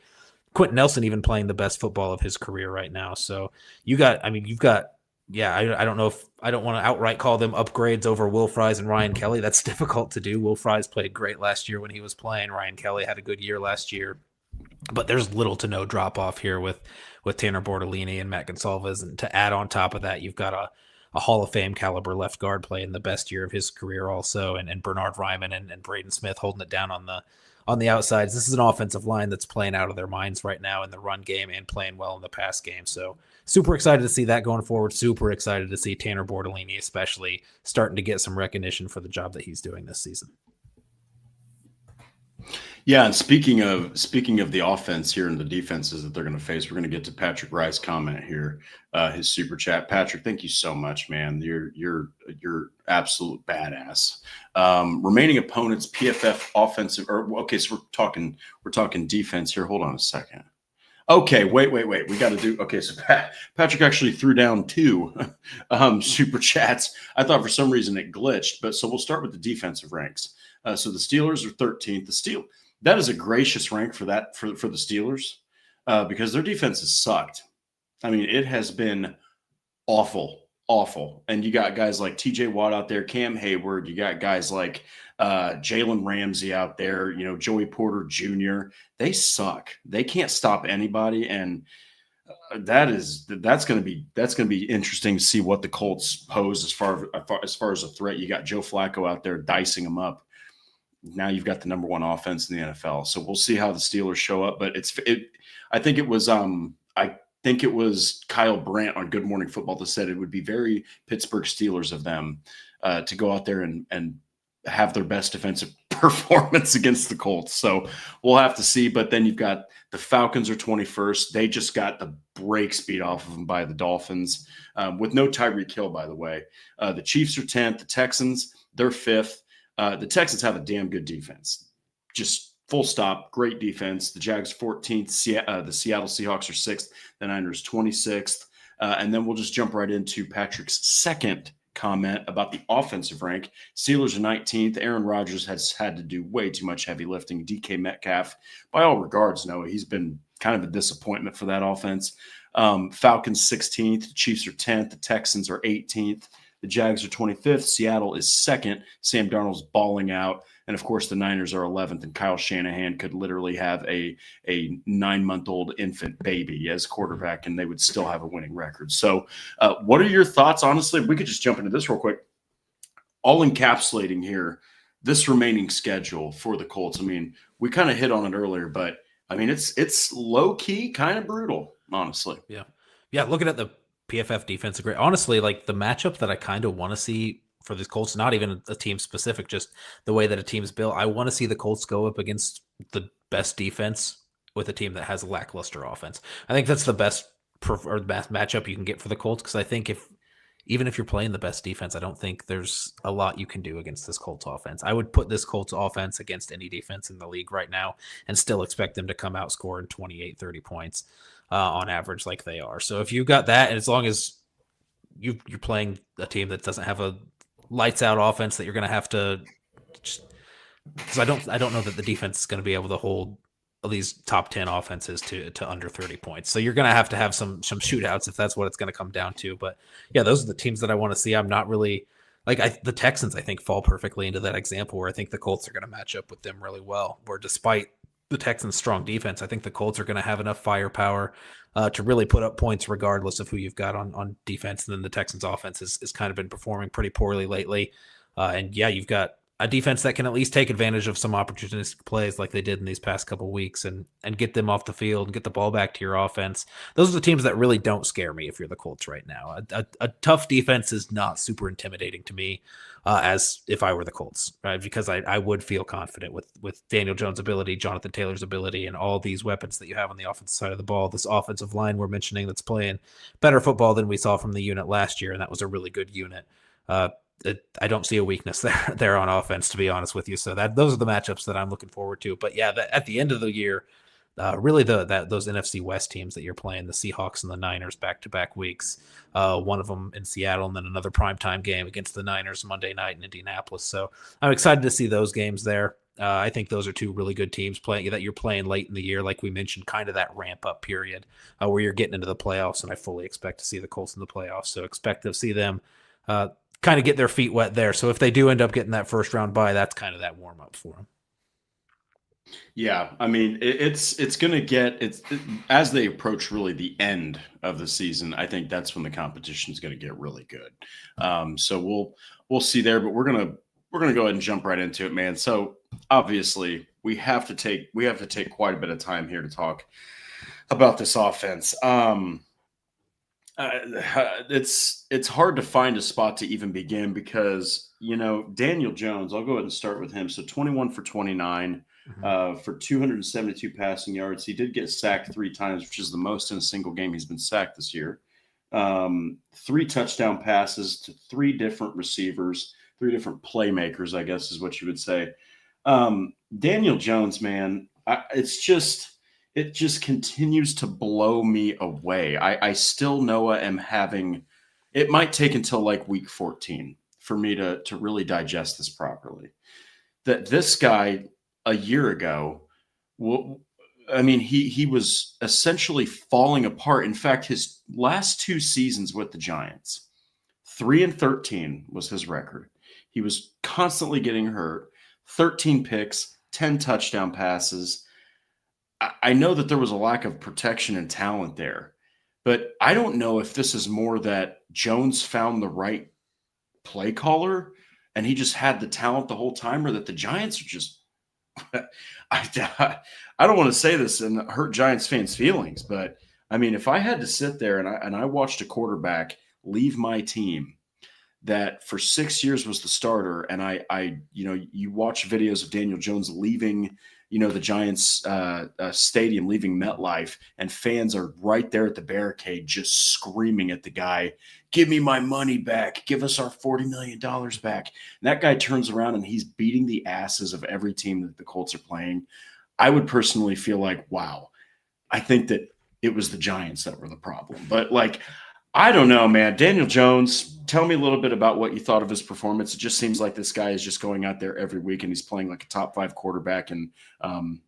Quentin Nelson even playing the best football of his career right now. So you've got, I don't know if I don't want to outright call them upgrades over Will Fries and Ryan Kelly. That's difficult to do. Will Fries played great last year when he was playing. Ryan Kelly had a good year last year. But there's little to no drop off here with Tanner Bortolini and Matt Gonsalves. And to add on top of that, you've got a Hall of Fame caliber left guard playing the best year of his career also, and Bernard Ryman and Braden Smith holding it down on the outsides. This is an offensive line that's playing out of their minds right now in the run game and playing well in the pass game. So super excited to see that going forward. Super excited to see Tanner Bortolini especially starting to get some recognition for the job that he's doing this season. Yeah, and speaking of the offense here and the defenses that they're going to face, we're going to get to Patrick Rice's comment here, his super chat. Patrick, thank you so much, man. You're absolute badass. Remaining opponents, PFF offensive. So we're talking defense here. Hold on a second. Okay, wait. We got to do. Okay, so Patrick actually threw down 2 super chats. I thought for some reason it glitched, but so we'll start with the defensive ranks. So the Steelers are 13th. That is a gracious rank for the Steelers because their defense has sucked. I mean, it has been awful. And you got guys like TJ Watt out there, Cam Hayward. You got guys like Jalen Ramsey out there, Joey Porter Jr. They suck. They can't stop anybody. And that's going to be interesting to see what the Colts pose as far as a threat. You got Joe Flacco out there dicing them up. Now you've got the number 1 offense in the NFL. So we'll see how the Steelers show up. But I think it was Kyle Brandt on Good Morning Football that said it would be very Pittsburgh Steelers of them to go out there and have their best defensive performance against the Colts. So we'll have to see. But then you've got the Falcons are 21st. They just got the brakes beat off of them by the Dolphins with no Tyreek Hill, by the way. The Chiefs are 10th. The Texans, they're 5th. The Texans have a damn good defense. Just full stop. Great defense. The Jags 14th. The Seattle Seahawks are 6th. The Niners 26th. And then we'll just jump right into Patrick's second comment about the offensive rank. Steelers are 19th. Aaron Rodgers has had to do way too much heavy lifting. DK Metcalf, by all regards, Noah, he's been kind of a disappointment for that offense. Falcons 16th, the Chiefs are 10th, the Texans are 18th, the Jags are 25th, Seattle is second, Sam Darnold's balling out, and of course the Niners are 11th, and Kyle Shanahan could literally have a 9-month-old infant baby as quarterback, and they would still have a winning record. So what are your thoughts? Honestly, we could just jump into this real quick. All encapsulating here, this remaining schedule for the Colts. I mean, we kind of hit on it earlier, but I mean, it's low key, kind of brutal, honestly. Yeah. Looking at the PFF defense, great. Honestly, like the matchup that I kind of want to see for the Colts, not even a team specific, just the way that a team's built. I want to see the Colts go up against the best defense with a team that has a lackluster offense. I think that's the best matchup you can get for the Colts, because I think even if you're playing the best defense, I don't think there's a lot you can do against this Colts offense. I would put this Colts offense against any defense in the league right now and still expect them to come out scoring 28, 30 points on average like they are. So if you've got that, and as long as you're playing a team that doesn't have a lights out offense that you're going to have to just – because I don't know that the defense is going to be able to hold these top 10 offenses to under 30 points. So you're going to have some shootouts if that's what it's going to come down to. But yeah, those are the teams that I want to see. I'm not really like the Texans, I think, fall perfectly into that example where I think the Colts are going to match up with them really well, where despite the Texans' strong defense, I think the Colts are going to have enough firepower to really put up points regardless of who you've got on defense. And then the Texans offense has kind of been performing pretty poorly lately. And yeah, you've got a defense that can at least take advantage of some opportunistic plays like they did in these past couple weeks and get them off the field and get the ball back to your offense. Those are the teams that really don't scare me if you're the Colts right now. A tough defense is not super intimidating to me as if I were the Colts, right? Because I would feel confident with Daniel Jones' ability, Jonathan Taylor's ability, and all these weapons that you have on the offensive side of the ball. This offensive line we're mentioning that's playing better football than we saw from the unit last year, and that was a really good unit. I don't see a weakness there on offense, to be honest with you. So those are the matchups that I'm looking forward to. But yeah, at the end of the year, really those NFC West teams that you're playing, the Seahawks and the Niners back-to-back weeks, one of them in Seattle and then another primetime game against the Niners Monday night in Indianapolis. So I'm excited to see those games there. I think those are two really good teams that you're playing late in the year, like we mentioned, kind of that ramp-up period where you're getting into the playoffs, and I fully expect to see the Colts in the playoffs. So expect to see them kind of get their feet wet there. So if they do end up getting that first round bye, that's kind of that warm up for them. Yeah, I mean, it's going to get as they approach really the end of the season. I think that's when the competition is going to get really good. So we'll see there, but we're gonna go ahead and jump right into it, man. So obviously we have to take quite a bit of time here to talk about this offense. It's hard to find a spot to even begin because, Daniel Jones, I'll go ahead and start with him. So 21 for 29 for 272 passing yards. He did get sacked 3 times, which is the most in a single game he's been sacked this year. 3 touchdown passes to 3 different receivers, 3 different playmakers, I guess is what you would say. Daniel Jones, man, it just continues to blow me away. I still, Noah, am having – it might take until like week 14 for me to really digest this properly. That this guy a year ago, he was essentially falling apart. In fact, his last 2 seasons with the Giants, 3-13 was his record. He was constantly getting hurt, 13 picks, 10 touchdown passes. I know that there was a lack of protection and talent there, but I don't know if this is more that Jones found the right play caller and he just had the talent the whole time, or that the Giants are just I don't want to say this and hurt Giants fans' feelings, but I mean, if I had to sit there and I watched a quarterback leave my team that for 6 years was the starter, and you watch videos of Daniel Jones leaving the Giants stadium, leaving MetLife, and fans are right there at the barricade just screaming at the guy, "Give me my money back. Give us our $40 million back." And that guy turns around and he's beating the asses of every team that the Colts are playing. I would personally feel like, wow, I think that it was the Giants that were the problem. But I don't know, man. Daniel Jones, tell me a little bit about what you thought of his performance. It just seems like this guy is just going out there every week and he's playing like a top 5 quarterback. And,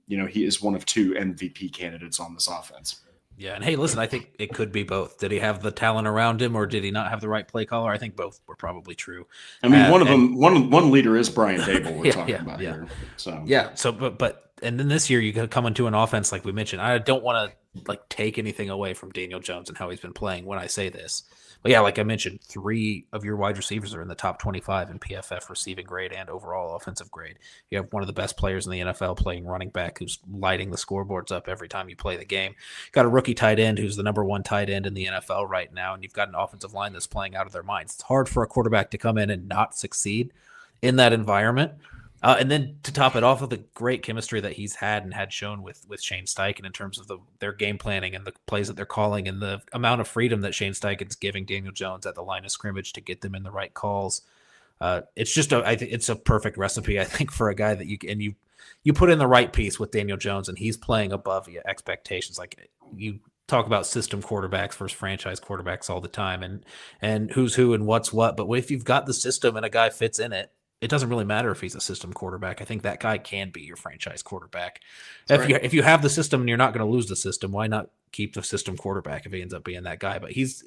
he is one of 2 MVP candidates on this offense. Yeah, and hey, listen, I think it could be both. Did he have the talent around him, or did he not have the right play caller? I think both were probably true. I mean, one of And them, one leader is Brian Dable. We're talking about yeah. here. So Yeah. So, but, and then this year you could come into an offense like we mentioned. I don't want to like take anything away from Daniel Jones and how he's been playing when I say this. But yeah, like I mentioned, 3 of your wide receivers are in the top 25 in PFF receiving grade and overall offensive grade. You have one of the best players in the NFL playing running back who's lighting the scoreboards up every time you play the game. Got a rookie tight end who's the number 1 tight end in the NFL right now, and you've got an offensive line that's playing out of their minds. It's hard for a quarterback to come in and not succeed in that environment. And then to top it off with the great chemistry that he's had and had shown with Shane Steichen in terms of their game planning and the plays that they're calling and the amount of freedom that Shane Steichen's giving Daniel Jones at the line of scrimmage to get them in the right calls. It's just I think it's a perfect recipe, I think, for a guy that you put in the right piece with Daniel Jones and he's playing above your expectations. Like you talk about system quarterbacks versus franchise quarterbacks all the time and who's who and what's what. But if you've got the system and a guy fits in it, it doesn't really matter if he's a system quarterback. I think that guy can be your franchise quarterback. If you have the system and you're not going to lose the system, why not keep the system quarterback if he ends up being that guy? But he's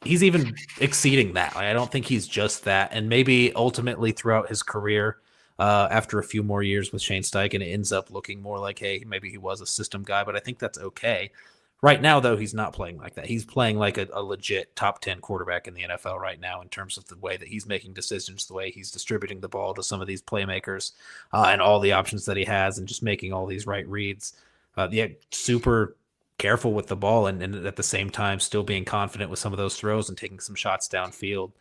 even exceeding that. Like, I don't think he's just that. And maybe ultimately throughout his career, after a few more years with Shane Steichen, it ends up looking more like, hey, maybe he was a system guy, but I think that's okay. Right now, though, he's not playing like that. He's playing like a legit top 10 quarterback in the NFL right now in terms of the way that he's making decisions, the way he's distributing the ball to some of these playmakers and all the options that he has and just making all these right reads. Super careful with the ball and at the same time still being confident with some of those throws and taking some shots downfield.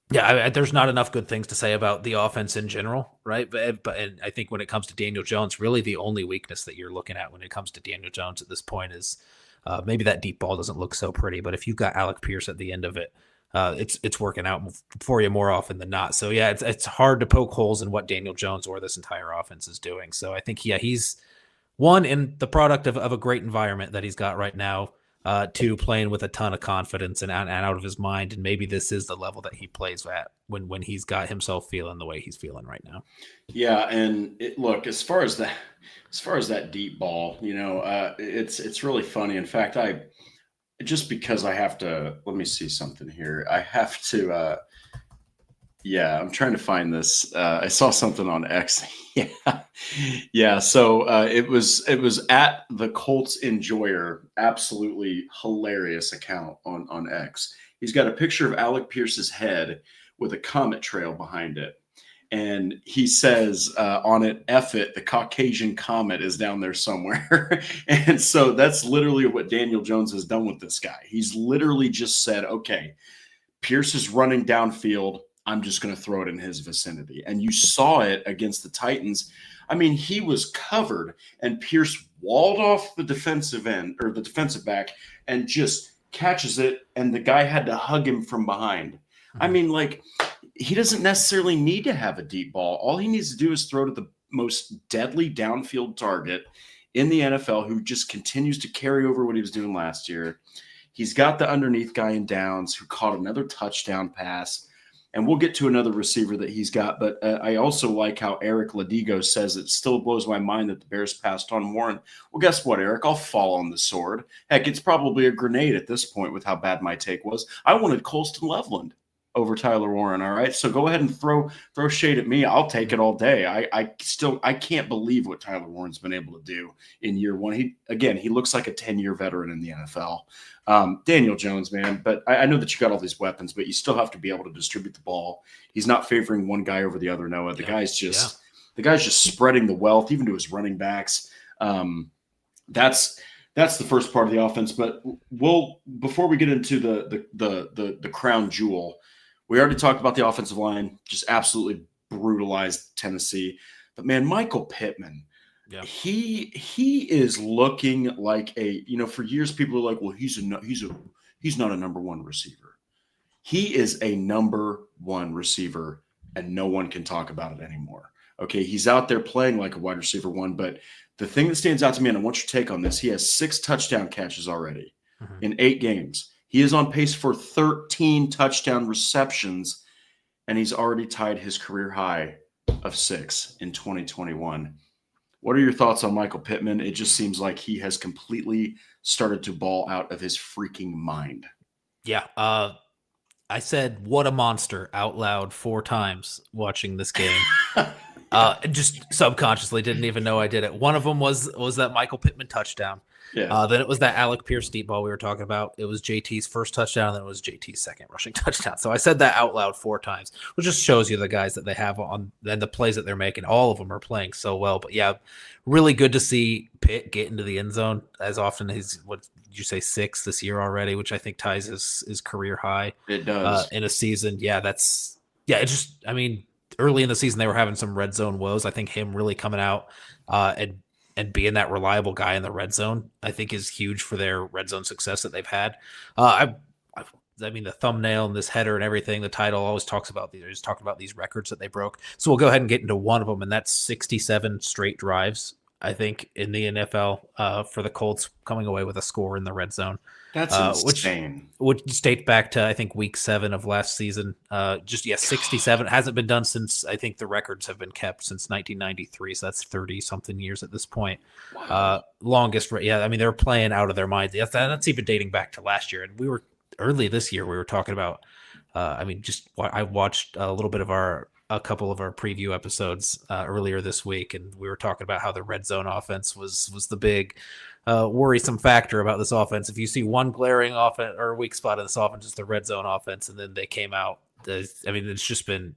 There's not enough good things to say about the offense in general, right? But I think when it comes to Daniel Jones, really the only weakness that you're looking at when it comes to Daniel Jones at this point is maybe that deep ball doesn't look so pretty. But if you've got Alec Pierce at the end of it, it's working out for you more often than not. So yeah, it's hard to poke holes in what Daniel Jones or this entire offense is doing. So I think he's one in the product of a great environment that he's got right now. 2, playing with a ton of confidence and out of his mind. And maybe this is the level that he plays at when he's got himself feeling the way he's feeling right now. Yeah. And look, as far as that deep ball, it's really funny. In fact, just because I have to, let me see something here. I have to, I'm trying to find this. I saw something on X. Yeah. So it was at the Colts Enjoyer. Absolutely hilarious account on X. He's got a picture of Alec Pierce's head with a comet trail behind it, and he says on it, "F it, the Caucasian comet is down there somewhere." And so that's literally what Daniel Jones has done with this guy. He's literally just said, "Okay, Pierce is running downfield. I'm just going to throw it in his vicinity." And you saw it against the Titans. I mean, he was covered and Pierce walled off the defensive end or the defensive back and just catches it. And the guy had to hug him from behind. Mm-hmm. I mean, like, he doesn't necessarily need to have a deep ball. All he needs to do is throw to the most deadly downfield target in the NFL who just continues to carry over what he was doing last year. He's got the underneath guy in downs who caught another touchdown pass. And we'll get to another receiver that he's got. But I also like how Eric Ladigo says it still blows my mind that the Bears passed on Warren. Well, guess what, Eric? I'll fall on the sword. Heck, it's probably a grenade at this point with how bad my take was. I wanted Colston Loveland over Tyler Warren, all right? So go ahead and throw shade at me. I'll take it all day. I can't believe what Tyler Warren's been able to do in year one. He looks like a 10-year veteran in the NFL. Daniel Jones, man, but I know that you got all these weapons, but you still have to be able to distribute the ball. He's not favoring one guy over the other, Noah. The guy's just spreading the wealth, even to his running backs. That's the first part of the offense. But before we get into the crown jewel, we already talked about the offensive line, just absolutely brutalized Tennessee. But man, Michael Pittman. Yeah. He is looking like for years people are like, well, he's not a number one receiver. He is a number one receiver and no one can talk about it anymore. Okay. He's out there playing like a wide receiver one, but the thing that stands out to me, and I want your take on this, he has 6 touchdown catches already in 8 games. He is on pace for 13 touchdown receptions and he's already tied his career high of 6 in 2021. What are your thoughts on Michael Pittman? It just seems like he has completely started to ball out of his freaking mind. Yeah. I said, what a monster out loud 4 times watching this game. Just subconsciously didn't even know I did it. One of them was that Michael Pittman touchdown. Yeah. Then it was that Alec Pierce deep ball we were talking about. It was JT's first touchdown, and then it was JT's second rushing touchdown. So I said that out loud 4 times, which just shows you the guys that they have on and the plays that they're making. All of them are playing so well. But yeah, really good to see Pitt get into the end zone as often as what did you say 6 this year already, which I think ties his career high. It does. In a season. Yeah, it just, I mean, early in the season they were having some red zone woes. I think him really coming out and being that reliable guy in the red zone, I think is huge for their red zone success that they've had. I mean, the thumbnail and this header and everything, the title always talks about these records that they broke. So we'll go ahead and get into one of them, and that's 67 straight drives, I think, in the NFL for the Colts coming away with a score in the red zone. That's insane. Which dates back to, I think, week 7 of last season. 67. It hasn't been done since, I think the records have been kept since 1993. So that's 30-something years at this point. Wow. Longest. Yeah, I mean, they're playing out of their minds. That's even dating back to last year. And we were early this year, we were talking about, I watched a little bit of a couple of our preview episodes earlier this week, and we were talking about how the red zone offense was the big worrisome factor about this offense. If you see one glaring offense or weak spot in this offense, it's the red zone offense, and then they came out. It's just been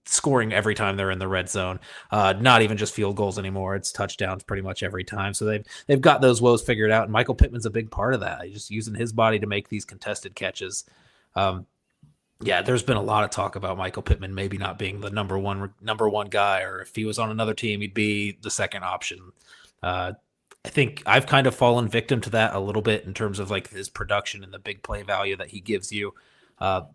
scoring every time they're in the red zone. Not even just field goals anymore; it's touchdowns pretty much every time. So they've got those woes figured out, and Michael Pittman's a big part of that. He's just using his body to make these contested catches. Yeah, there's been a lot of talk about Michael Pittman maybe not being the number one guy, or if he was on another team, he'd be the second option. I think I've kind of fallen victim to that a little bit in terms of like his production and the big play value that he gives you.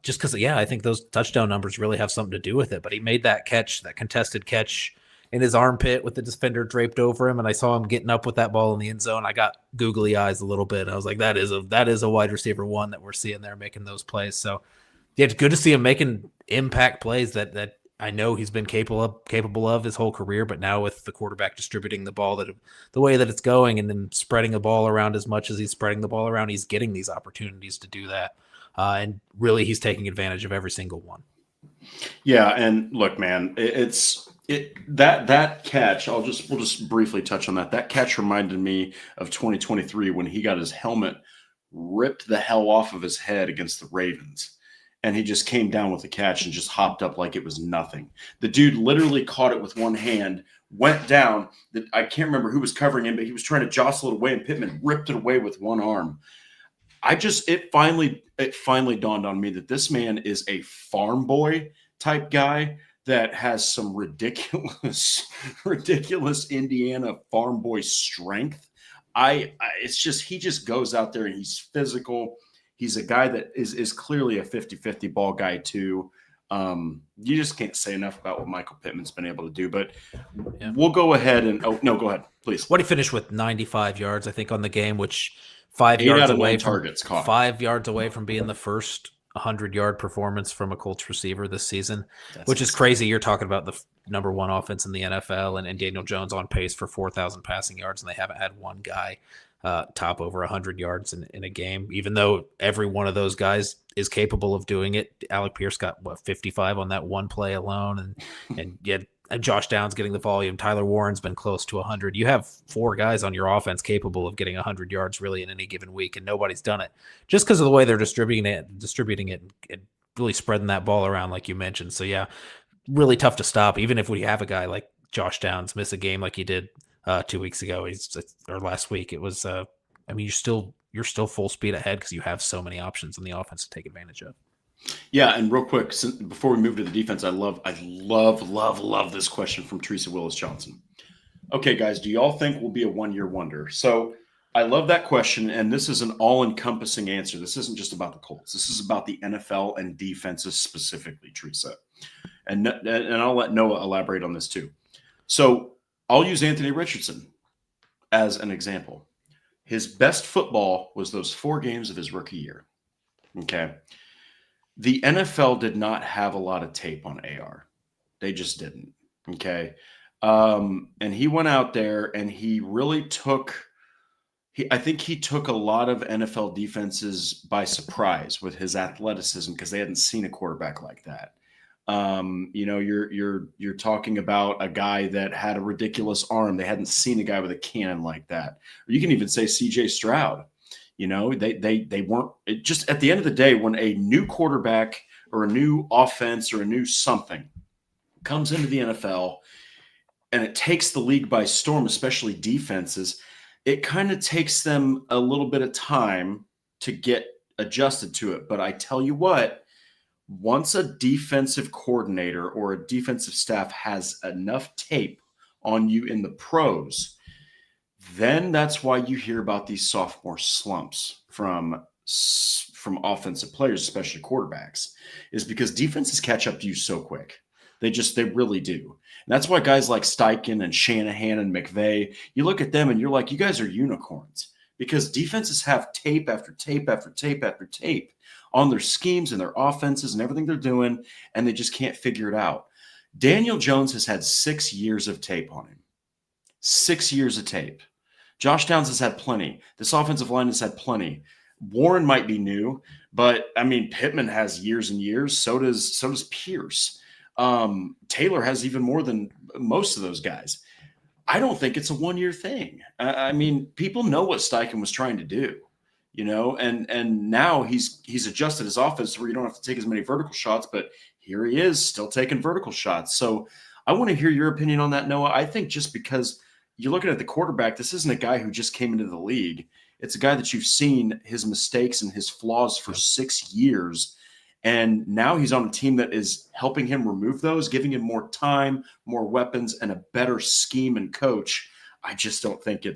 Just because, I think those touchdown numbers really have something to do with it. But he made that contested catch in his armpit with the defender draped over him, and I saw him getting up with that ball in the end zone. I got googly eyes a little bit. I was like, that is a wide receiver one that we're seeing there making those plays. So yeah, it's good to see him making impact plays that I know he's been capable of his whole career, but now with the quarterback distributing the ball the way that it's going, and then spreading the ball around as much as he's spreading the ball around, he's getting these opportunities to do that. And really he's taking advantage of every single one. Yeah. And look, man, that catch, we'll just briefly touch on that. That catch reminded me of 2023 when he got his helmet ripped the hell off of his head against the Ravens. And he just came down with the catch and just hopped up like it was nothing. The dude literally caught it with one hand, went down. I can't remember who was covering him, but he was trying to jostle it away, and Pittman ripped it away with one arm. It finally dawned on me that this man is a farm boy type guy that has some ridiculous Indiana farm boy strength. He just goes out there and he's physical. He's a guy that is clearly a 50-50 ball guy too. You just can't say enough about what Michael Pittman's been able to do, but we'll go ahead and go ahead, please. What he finished with 95 yards, I think, on the game, which 5 yards away from targets caught. 5 yards away from being the first 100-yard performance from a Colts receiver this season, which is crazy. You're talking about the number one offense in the NFL, and Daniel Jones on pace for 4,000 passing yards, and they haven't had one guy top over 100 yards in a game, even though every one of those guys is capable of doing it. Alec Pierce got 55 on that one play alone, and yet Josh Downs getting the volume. Tyler Warren's been close to 100. You have 4 guys on your offense capable of getting 100 yards really in any given week, and nobody's done it just because of the way they're distributing it and really spreading that ball around, like you mentioned. So yeah, really tough to stop. Even if we have a guy like Josh Downs miss a game like he did 2 weeks ago, or last week, it was. You're still full speed ahead because you have so many options in the offense to take advantage of. Yeah, and real quick, before we move to the defense, I love this question from Teresa Willis Johnson. Okay, guys, do y'all think we'll be a one-year wonder? So I love that question, and this is an all-encompassing answer. This isn't just about the Colts. This is about the NFL and defenses specifically, Teresa. And I'll let Noah elaborate on this too. So I'll use Anthony Richardson as an example. His best football was those 4 games of his rookie year. Okay. The NFL did not have a lot of tape on AR. They just didn't. Okay. And he went out there and he really took I think he took a lot of NFL defenses by surprise with his athleticism because they hadn't seen a quarterback like that. You're talking about a guy that had a ridiculous arm. They hadn't seen a guy with a cannon like that. Or you can even say C.J. Stroud. They weren't just at the end of the day when a new quarterback or a new offense or a new something comes into the NFL and it takes the league by storm, especially defenses. It kind of takes them a little bit of time to get adjusted to it. But I tell you what, once a defensive coordinator or a defensive staff has enough tape on you in the pros, then that's why you hear about these sophomore slumps from offensive players, especially quarterbacks, is because defenses catch up to you so quick. They really do. And that's why guys like Steichen and Shanahan and McVay, you look at them and you're like, you guys are unicorns because defenses have tape after tape after tape after tape on their schemes and their offenses and everything they're doing, and they just can't figure it out. Daniel Jones has had 6 years of tape on him. 6 years of tape. Josh Downs has had plenty. This offensive line has had plenty. Warren might be new, but I mean, Pittman has years and years. So does Pierce. Taylor has even more than most of those guys. I don't think it's a 1-year thing. I mean, people know what Steichen was trying to do, and now he's adjusted his offense where you don't have to take as many vertical shots, but here he is still taking vertical shots. So I want to hear your opinion on that, Noah. I think just because you're looking at the quarterback, this isn't a guy who just came into the league. It's a guy that you've seen his mistakes and his flaws for 6 years. And now he's on a team that is helping him remove those, giving him more time, more weapons, and a better scheme and coach. I just don't think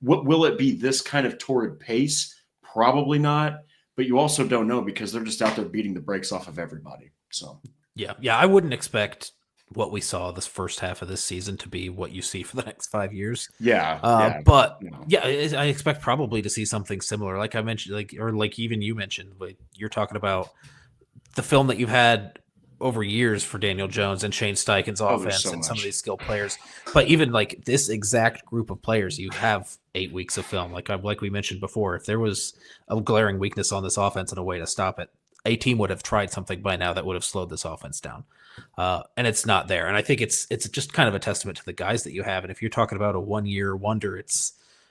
will it be this kind of torrid pace? Probably not. But you also don't know because they're just out there beating the brakes off of everybody. So yeah, I wouldn't expect what we saw this first half of this season to be what you see for the next 5 years. But I expect probably to see something similar. Like I mentioned, like even you mentioned, like you're talking about the film that you've had over years for Daniel Jones and Shane Steichen's offense and some of these skilled players. But even like this exact group of players, you have 8 weeks of film. Like we mentioned before, if there was a glaring weakness on this offense and a way to stop it, a team would have tried something by now that would have slowed this offense down. And it's not there. And I think it's just kind of a testament to the guys that you have. And if you're talking about a 1-year wonder,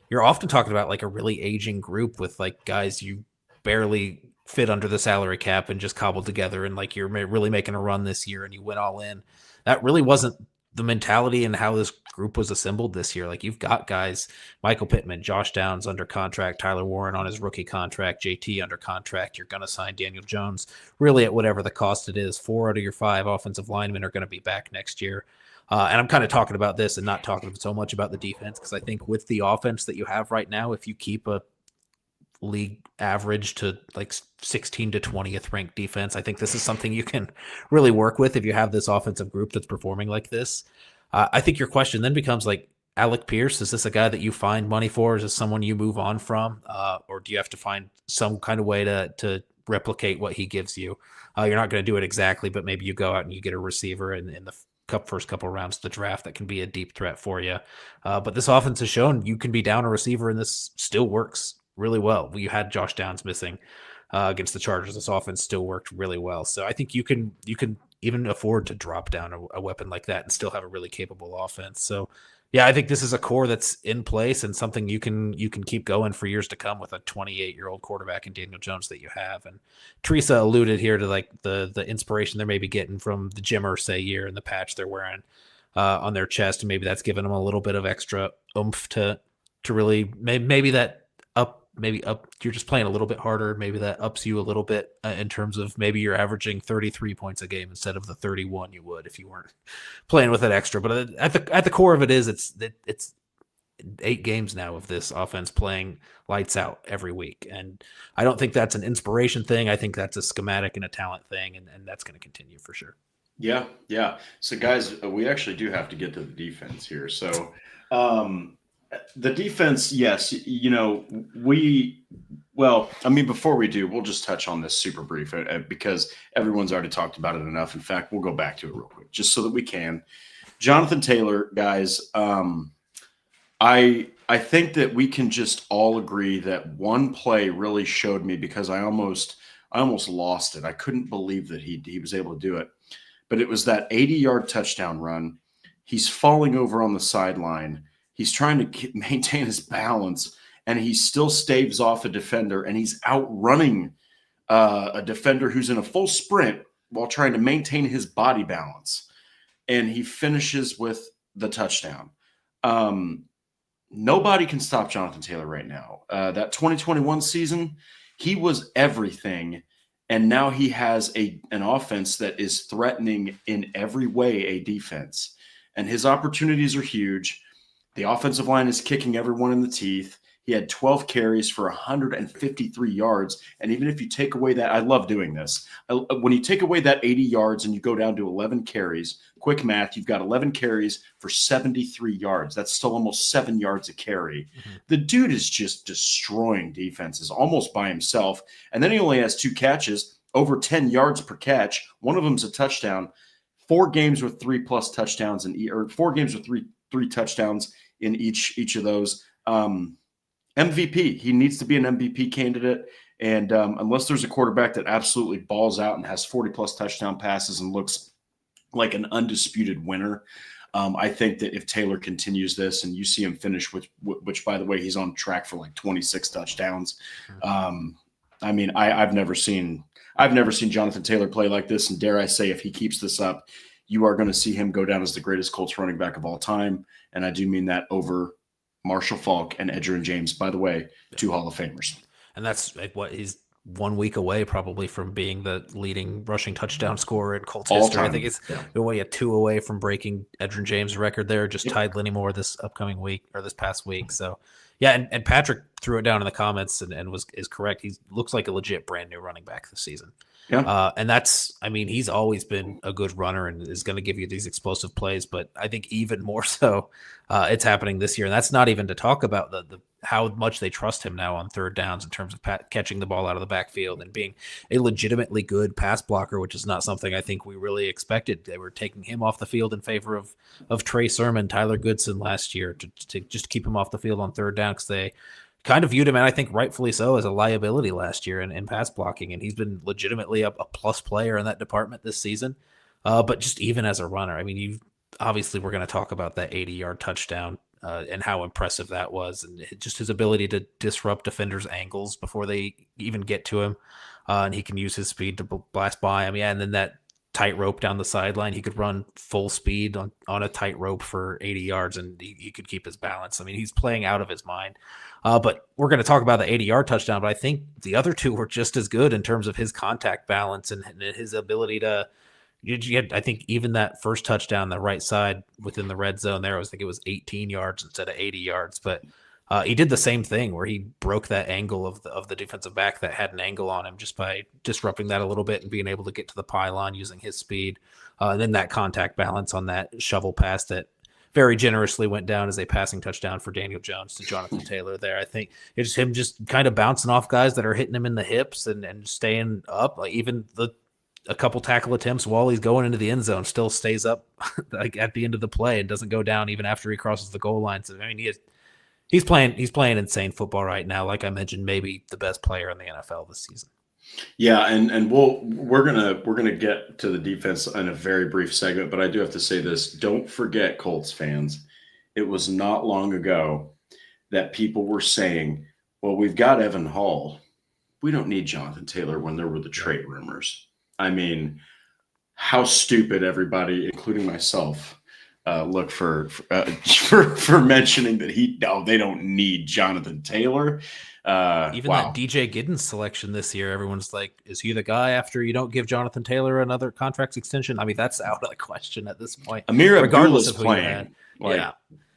you're often talking about like a really aging group with like guys you barely fit under the salary cap and just cobbled together, and like you're really making a run this year and you went all in. That really wasn't the mentality and how this group was assembled this year. Like you've got guys, Michael Pittman, Josh Downs under contract, Tyler Warren on his rookie contract, JT under contract. You're going to sign Daniel Jones really at whatever the cost it is. 4 out of your 5 offensive linemen are going to be back next year. And I'm kind of talking about this and not talking so much about the defense, because I think with the offense that you have right now, if you keep a league average to like 16 to 20th ranked defense, I think this is something you can really work with if you have this offensive group that's performing like this. I think your question then becomes like, Alec Pierce, is this a guy that you find money for? Is this someone you move on from? Or do you have to find some kind of way to replicate what he gives you? You're not going to do it exactly, but maybe you go out and you get a receiver in the first couple of rounds of the draft that can be a deep threat for you. But this offense has shown you can be down a receiver and this still works really well. You had Josh Downs missing against the Chargers. This offense still worked really well. So I think you can even afford to drop down a weapon like that and still have a really capable offense. So yeah, I think this is a core that's in place and something you can keep going for years to come with a 28-year-old quarterback in Daniel Jones that you have. And Teresa alluded here to like the inspiration they're maybe getting from the Jimmer say year and the patch they're wearing on their chest, and maybe that's given them a little bit of extra oomph to really maybe you're just playing a little bit harder. Maybe that ups you a little bit in terms of maybe you're averaging 33 points a game instead of the 31 you would if you weren't playing with that extra. But at the core of it is it's 8 games now of this offense playing lights out every week. And I don't think that's an inspiration thing. I think that's a schematic and a talent thing, and that's going to continue for sure. Yeah. So guys, we actually do have to get to the defense here. So the defense, yes, before we do, we'll just touch on this super brief because everyone's already talked about it enough. In fact, we'll go back to it real quick just so that we can. Jonathan Taylor, guys. I think that we can just all agree that one play really showed me, because I almost lost it. I couldn't believe that he was able to do it. But it was that 80-yard touchdown run. He's falling over on the sideline. He's trying to maintain his balance, and he still staves off a defender, and he's outrunning a defender who's in a full sprint while trying to maintain his body balance. And he finishes with the touchdown. Nobody can stop Jonathan Taylor right now. That 2021 season, he was everything. And now he has an offense that is threatening in every way a defense. And his opportunities are huge. The offensive line is kicking everyone in the teeth. He had 12 carries for 153 yards. And even if you take away that, I love doing this. When you take away that 80 yards and you go down to 11 carries, quick math, you've got 11 carries for 73 yards. That's still almost 7 yards a carry. Mm-hmm. The dude is just destroying defenses almost by himself. And then he only has 2 catches, over 10 yards per catch. One of them's a touchdown. 4 games with 3+ touchdowns, or 4 games with three touchdowns in each of those. MVP. He needs to be an MVP candidate. And unless there's a quarterback that absolutely balls out and has 40+ touchdown passes and looks like an undisputed winner, I think that if Taylor continues this and you see him finish with, which by the way, he's on track for like 26 touchdowns. I mean, I've never seen Jonathan Taylor play like this. And dare I say, if he keeps this up, you are going to see him go down as the greatest Colts running back of all time. And I do mean that over Marshall Faulk and Edgerrin James, by the way, 2 Hall of Famers. And that's what he's 1 week away probably from being the leading rushing touchdown scorer in Colts all history. Time. I think it's only 2 away from breaking Edgerrin James' record there, just tied Lenny Moore this upcoming week or this past week. So yeah, and Patrick threw it down in the comments and is correct. He looks like a legit brand new running back this season. Yeah. And he's always been a good runner and is going to give you these explosive plays, but I think even more so it's happening this year. And that's not even to talk about the how much they trust him now on third downs in terms of catching the ball out of the backfield and being a legitimately good pass blocker, which is not something I think we really expected. They were taking him off the field in favor of Trey Sermon, Tyler Goodson last year to just keep him off the field on third down, because they kind of viewed him, and I think rightfully so, as a liability last year in pass blocking. And he's been legitimately a plus player in that department this season. But just even as a runner, I mean, obviously we're going to talk about that 80-yard touchdown and how impressive that was, and just his ability to disrupt defenders' angles before they even get to him. And he can use his speed to blast by him. Yeah, and then that tightrope down the sideline, he could run full speed on a tightrope for 80 yards, and he could keep his balance. I mean, he's playing out of his mind. But we're going to talk about the 80-yard touchdown, but I think the other 2 were just as good in terms of his contact balance and his ability to I think even that first touchdown, the right side within the red zone there, I think it was 18 yards instead of 80 yards. But he did the same thing where he broke that angle of the defensive back that had an angle on him just by disrupting that a little bit and being able to get to the pylon using his speed. And then that contact balance on that shovel pass that very generously went down as a passing touchdown for Daniel Jones to Jonathan Taylor there. I think it's him just kind of bouncing off guys that are hitting him in the hips and staying up. Like even a couple tackle attempts while he's going into the end zone, still stays up like at the end of the play and doesn't go down even after he crosses the goal line. So I mean, he's playing insane football right now. Like I mentioned, maybe the best player in the NFL this season. Yeah, and we're gonna get to the defense in a very brief segment, but I do have to say this: don't forget, Colts fans, it was not long ago that people were saying, "Well, we've got Evan Hall, we don't need Jonathan Taylor." When there were the trade rumors. I mean, how stupid everybody, including myself, look for mentioning that they don't need Jonathan Taylor. Even that DJ Giddens selection this year, everyone's like, is he the guy after you don't give Jonathan Taylor another contract extension? I mean, that's out of the question at this point. Amir regardless Abdullah's of who playing.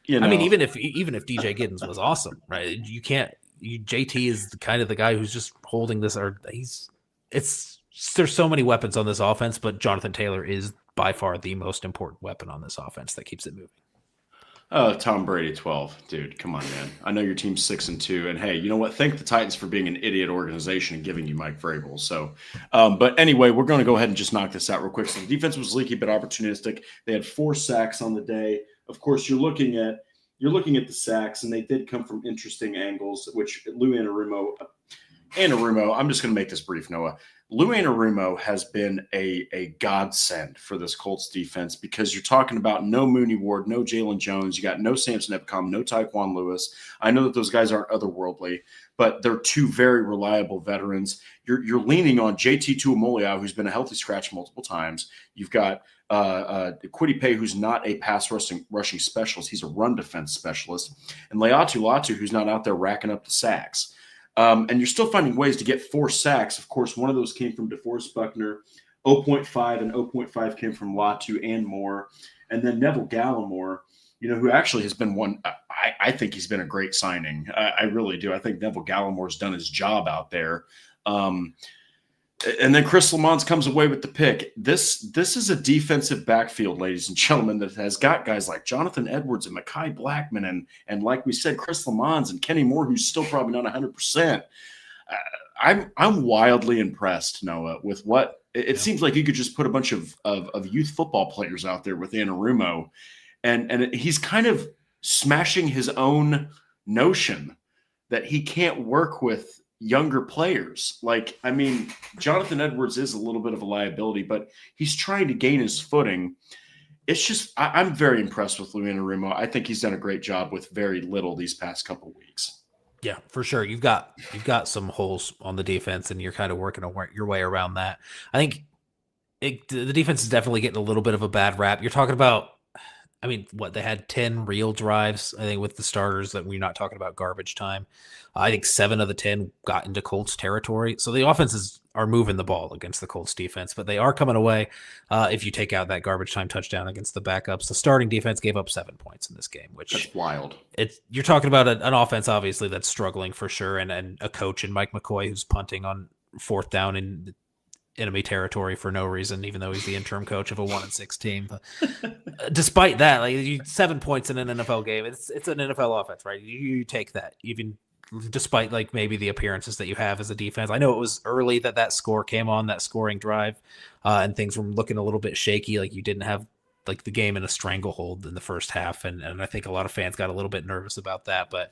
Yeah. I mean, even if DJ Giddens was awesome, right? JT is kind of the guy who's just holding this, there's so many weapons on this offense, but Jonathan Taylor is by far the most important weapon on this offense that keeps it moving. Oh, Tom Brady 12. Dude, come on, man. I know your team's 6-2. And hey, you know what? Thank the Titans for being an idiot organization and giving you Mike Vrabel. So, but anyway, we're going to go ahead and just knock this out real quick. So the defense was leaky but opportunistic. They had 4 sacks on the day. Of course, you're looking at the sacks, and they did come from interesting angles, which Lou Anarumo, I'm just going to make this brief, Noah. Lou Anarumo has been a godsend for this Colts defense because you're talking about no Mooney Ward, no Jalen Jones. You got no Samson Ebicom, no Tyquan Lewis. I know that those guys aren't otherworldly, but they're 2 very reliable veterans. You're leaning on JT Tuimoloau, who's been a healthy scratch multiple times. You've got Kwity Paye, who's not a pass rushing specialist. He's a run defense specialist. And Laiatu Latu, who's not out there racking up the sacks. And you're still finding ways to get 4 sacks. Of course, one of those came from DeForest Buckner, 0.5, and 0.5 came from Latu and Moore. And then Neville Gallimore, who actually has been one. I think he's been a great signing. I really do. I think Neville Gallimore's done his job out there. And then Chris Lamons comes away with the pick. This is a defensive backfield, ladies and gentlemen, that has got guys like Jonathan Edwards and Mekhi Blackman and like we said, Chris Lamons and Kenny Moore, who's still probably not 100%. I'm wildly impressed, Noah, with what it seems like. You could just put a bunch of youth football players out there with Anarumo, and he's kind of smashing his own notion that he can't work with younger players. Jonathan Edwards is a little bit of a liability, but he's trying to gain his footing. It's just, I'm very impressed with Lou Anarumo. I think he's done a great job with very little these past couple of weeks. Yeah, for sure. You've got some holes on the defense, and you're kind of working your way around that. I think the defense is definitely getting a little bit of a bad rap. You're talking about, they had 10 real drives, I think, with the starters, that we're not talking about garbage time. I think 7 of the 10 got into Colts territory. So the offenses are moving the ball against the Colts defense, but they are coming away if you take out that garbage time touchdown against the backups. The starting defense gave up 7 points in this game, which that's wild. You're talking about an offense, obviously, that's struggling for sure, and a coach in Mike McCoy who's punting on 4th down in enemy territory for no reason, even though he's the interim coach of a 1-6 team. But despite that, 7 points in an NFL game, it's an NFL offense, right? You take that, even despite maybe the appearances that you have as a defense. I know it was early that score came on, that scoring drive, and things were looking a little bit shaky. You didn't have the game in a stranglehold in the first half, and I think a lot of fans got a little bit nervous about that, but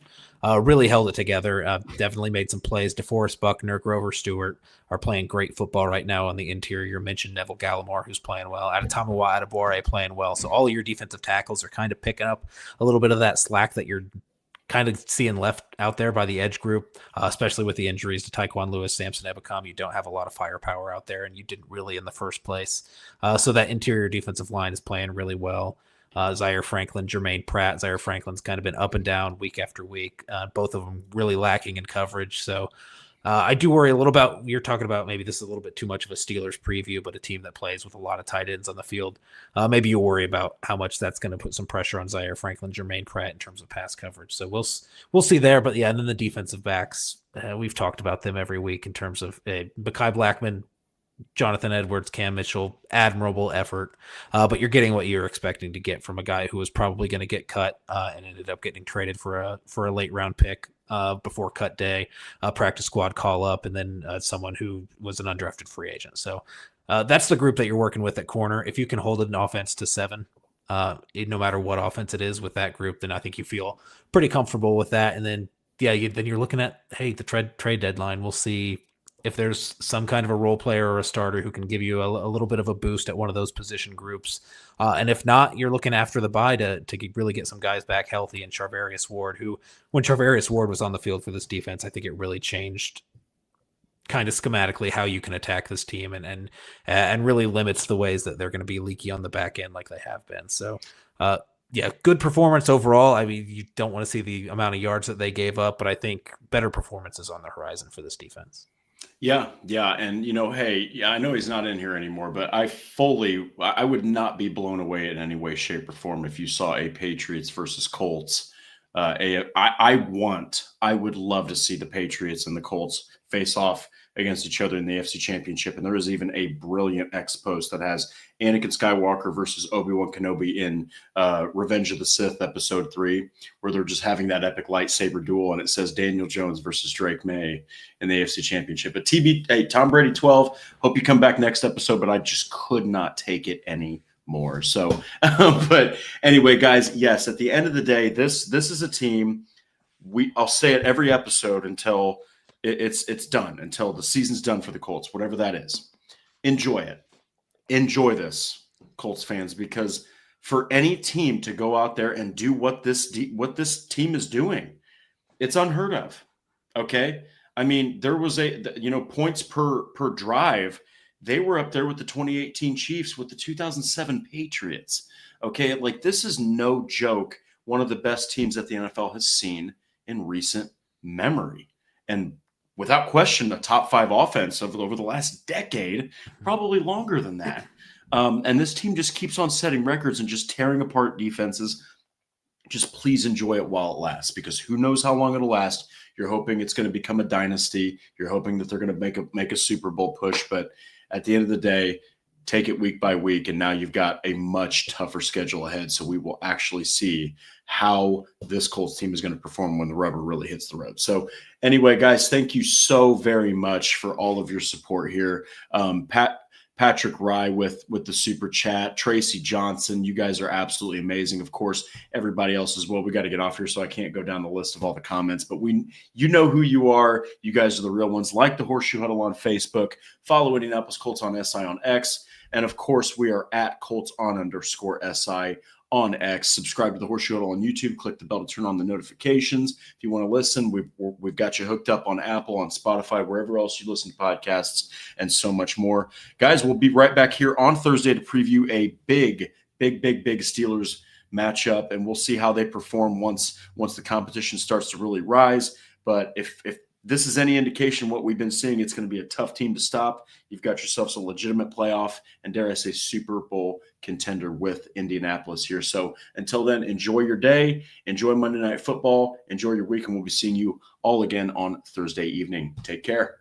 really held it together. Definitely made some plays. DeForest Buckner, Grover Stewart are playing great football right now on the interior. You mentioned Neville Gallimore, who's playing well. Adetomiwa Adebawore playing well. So all of your defensive tackles are kind of picking up a little bit of that slack that you're kind of seeing left out there by the edge group, especially with the injuries to Tyquan Lewis, Samson Ebicom. You don't have a lot of firepower out there, and you didn't really in the first place. So that interior defensive line is playing really well. Zaire Franklin, Jermaine Pratt. Zaire Franklin's kind of been up and down week after week. Both of them really lacking in coverage. So I do worry a little about, you're talking about maybe this is a little bit too much of a Steelers preview, but a team that plays with a lot of tight ends on the field. Maybe you worry about how much that's going to put some pressure on Zaire Franklin, Jermaine Pratt in terms of pass coverage. So we'll see there. But yeah, and then the defensive backs, we've talked about them every week in terms of Mekhi Blackman, Jonathan Edwards, Cam Mitchell, admirable effort. But you're getting what you're expecting to get from a guy who was probably going to get cut and ended up getting traded for a late round pick before cut day, practice squad call up, and then someone who was an undrafted free agent. So that's the group that you're working with at corner. If you can hold an offense to 7, no matter what offense it is with that group, then I think you feel pretty comfortable with that. And then, then you're looking at, the trade deadline. We'll see if there's some kind of a role player or a starter who can give you a little bit of a boost at one of those position groups. And if not, you're looking after the bye to really get some guys back healthy. And Charvarius Ward, who, when Charvarius Ward was on the field for this defense, I think it really changed kind of schematically how you can attack this team and really limits the ways that they're going to be leaky on the back end like they have been. So, good performance overall. You don't want to see the amount of yards that they gave up, but I think better performance is on the horizon for this defense. Yeah. And, I know he's not in here anymore, but I would not be blown away in any way, shape, or form if you saw a Patriots versus Colts. I would love to see the Patriots and the Colts face off against each other in the AFC Championship. And there is even a brilliant X post that has Anakin Skywalker versus Obi-Wan Kenobi in Revenge of the Sith episode 3, where they're just having that epic lightsaber duel, and it says Daniel Jones versus Drake May in the AFC Championship. But hey, Tom Brady 12. Hope you come back next episode, but I just could not take it anymore. So, but anyway, guys, yes, at the end of the day, this is a team. I'll say it every episode until it's done, until the season's done for the Colts, whatever that is. Enjoy it. Enjoy this, Colts fans, because for any team to go out there and do what this team is doing, it's unheard of. Okay, I mean, there was points per drive. They were up there with the 2018 Chiefs, with the 2007 Patriots. Okay, like, this is no joke. One of the best teams that the NFL has seen in recent memory, and without question, a top 5 offense over the last decade, probably longer than that. And this team just keeps on setting records and just tearing apart defenses. Just please enjoy it while it lasts, because who knows how long it'll last. You're hoping it's going to become a dynasty. You're hoping that they're going to make a Super Bowl push. But at the end of the day, take it week by week, and now you've got a much tougher schedule ahead. So we will actually see how this Colts team is going to perform when the rubber really hits the road. So anyway, guys, thank you so very much for all of your support here. Patrick Rye with the super chat, Tracy Johnson, you guys are absolutely amazing. Of course, everybody else as well. We got to get off here, so I can't go down the list of all the comments, but you know who you are. You guys are the real ones. Like the Horseshoe Huddle on Facebook, follow Indianapolis Colts on SI on X, and of course, we are at Colts _SI on X. Subscribe to the Horseshoe Huddle on YouTube. Click the bell to turn on the notifications. If you want to listen, we've got you hooked up on Apple, on Spotify, wherever else you listen to podcasts, and so much more. Guys, we'll be right back here on Thursday to preview a big Steelers matchup, and we'll see how they perform once the competition starts to really rise. But if this is any indication what we've been seeing, it's going to be a tough team to stop. You've got yourselves a legitimate playoff and, dare I say, Super Bowl contender with Indianapolis here. So until then, enjoy your day, enjoy Monday Night Football, enjoy your week, and we'll be seeing you all again on Thursday evening. Take care.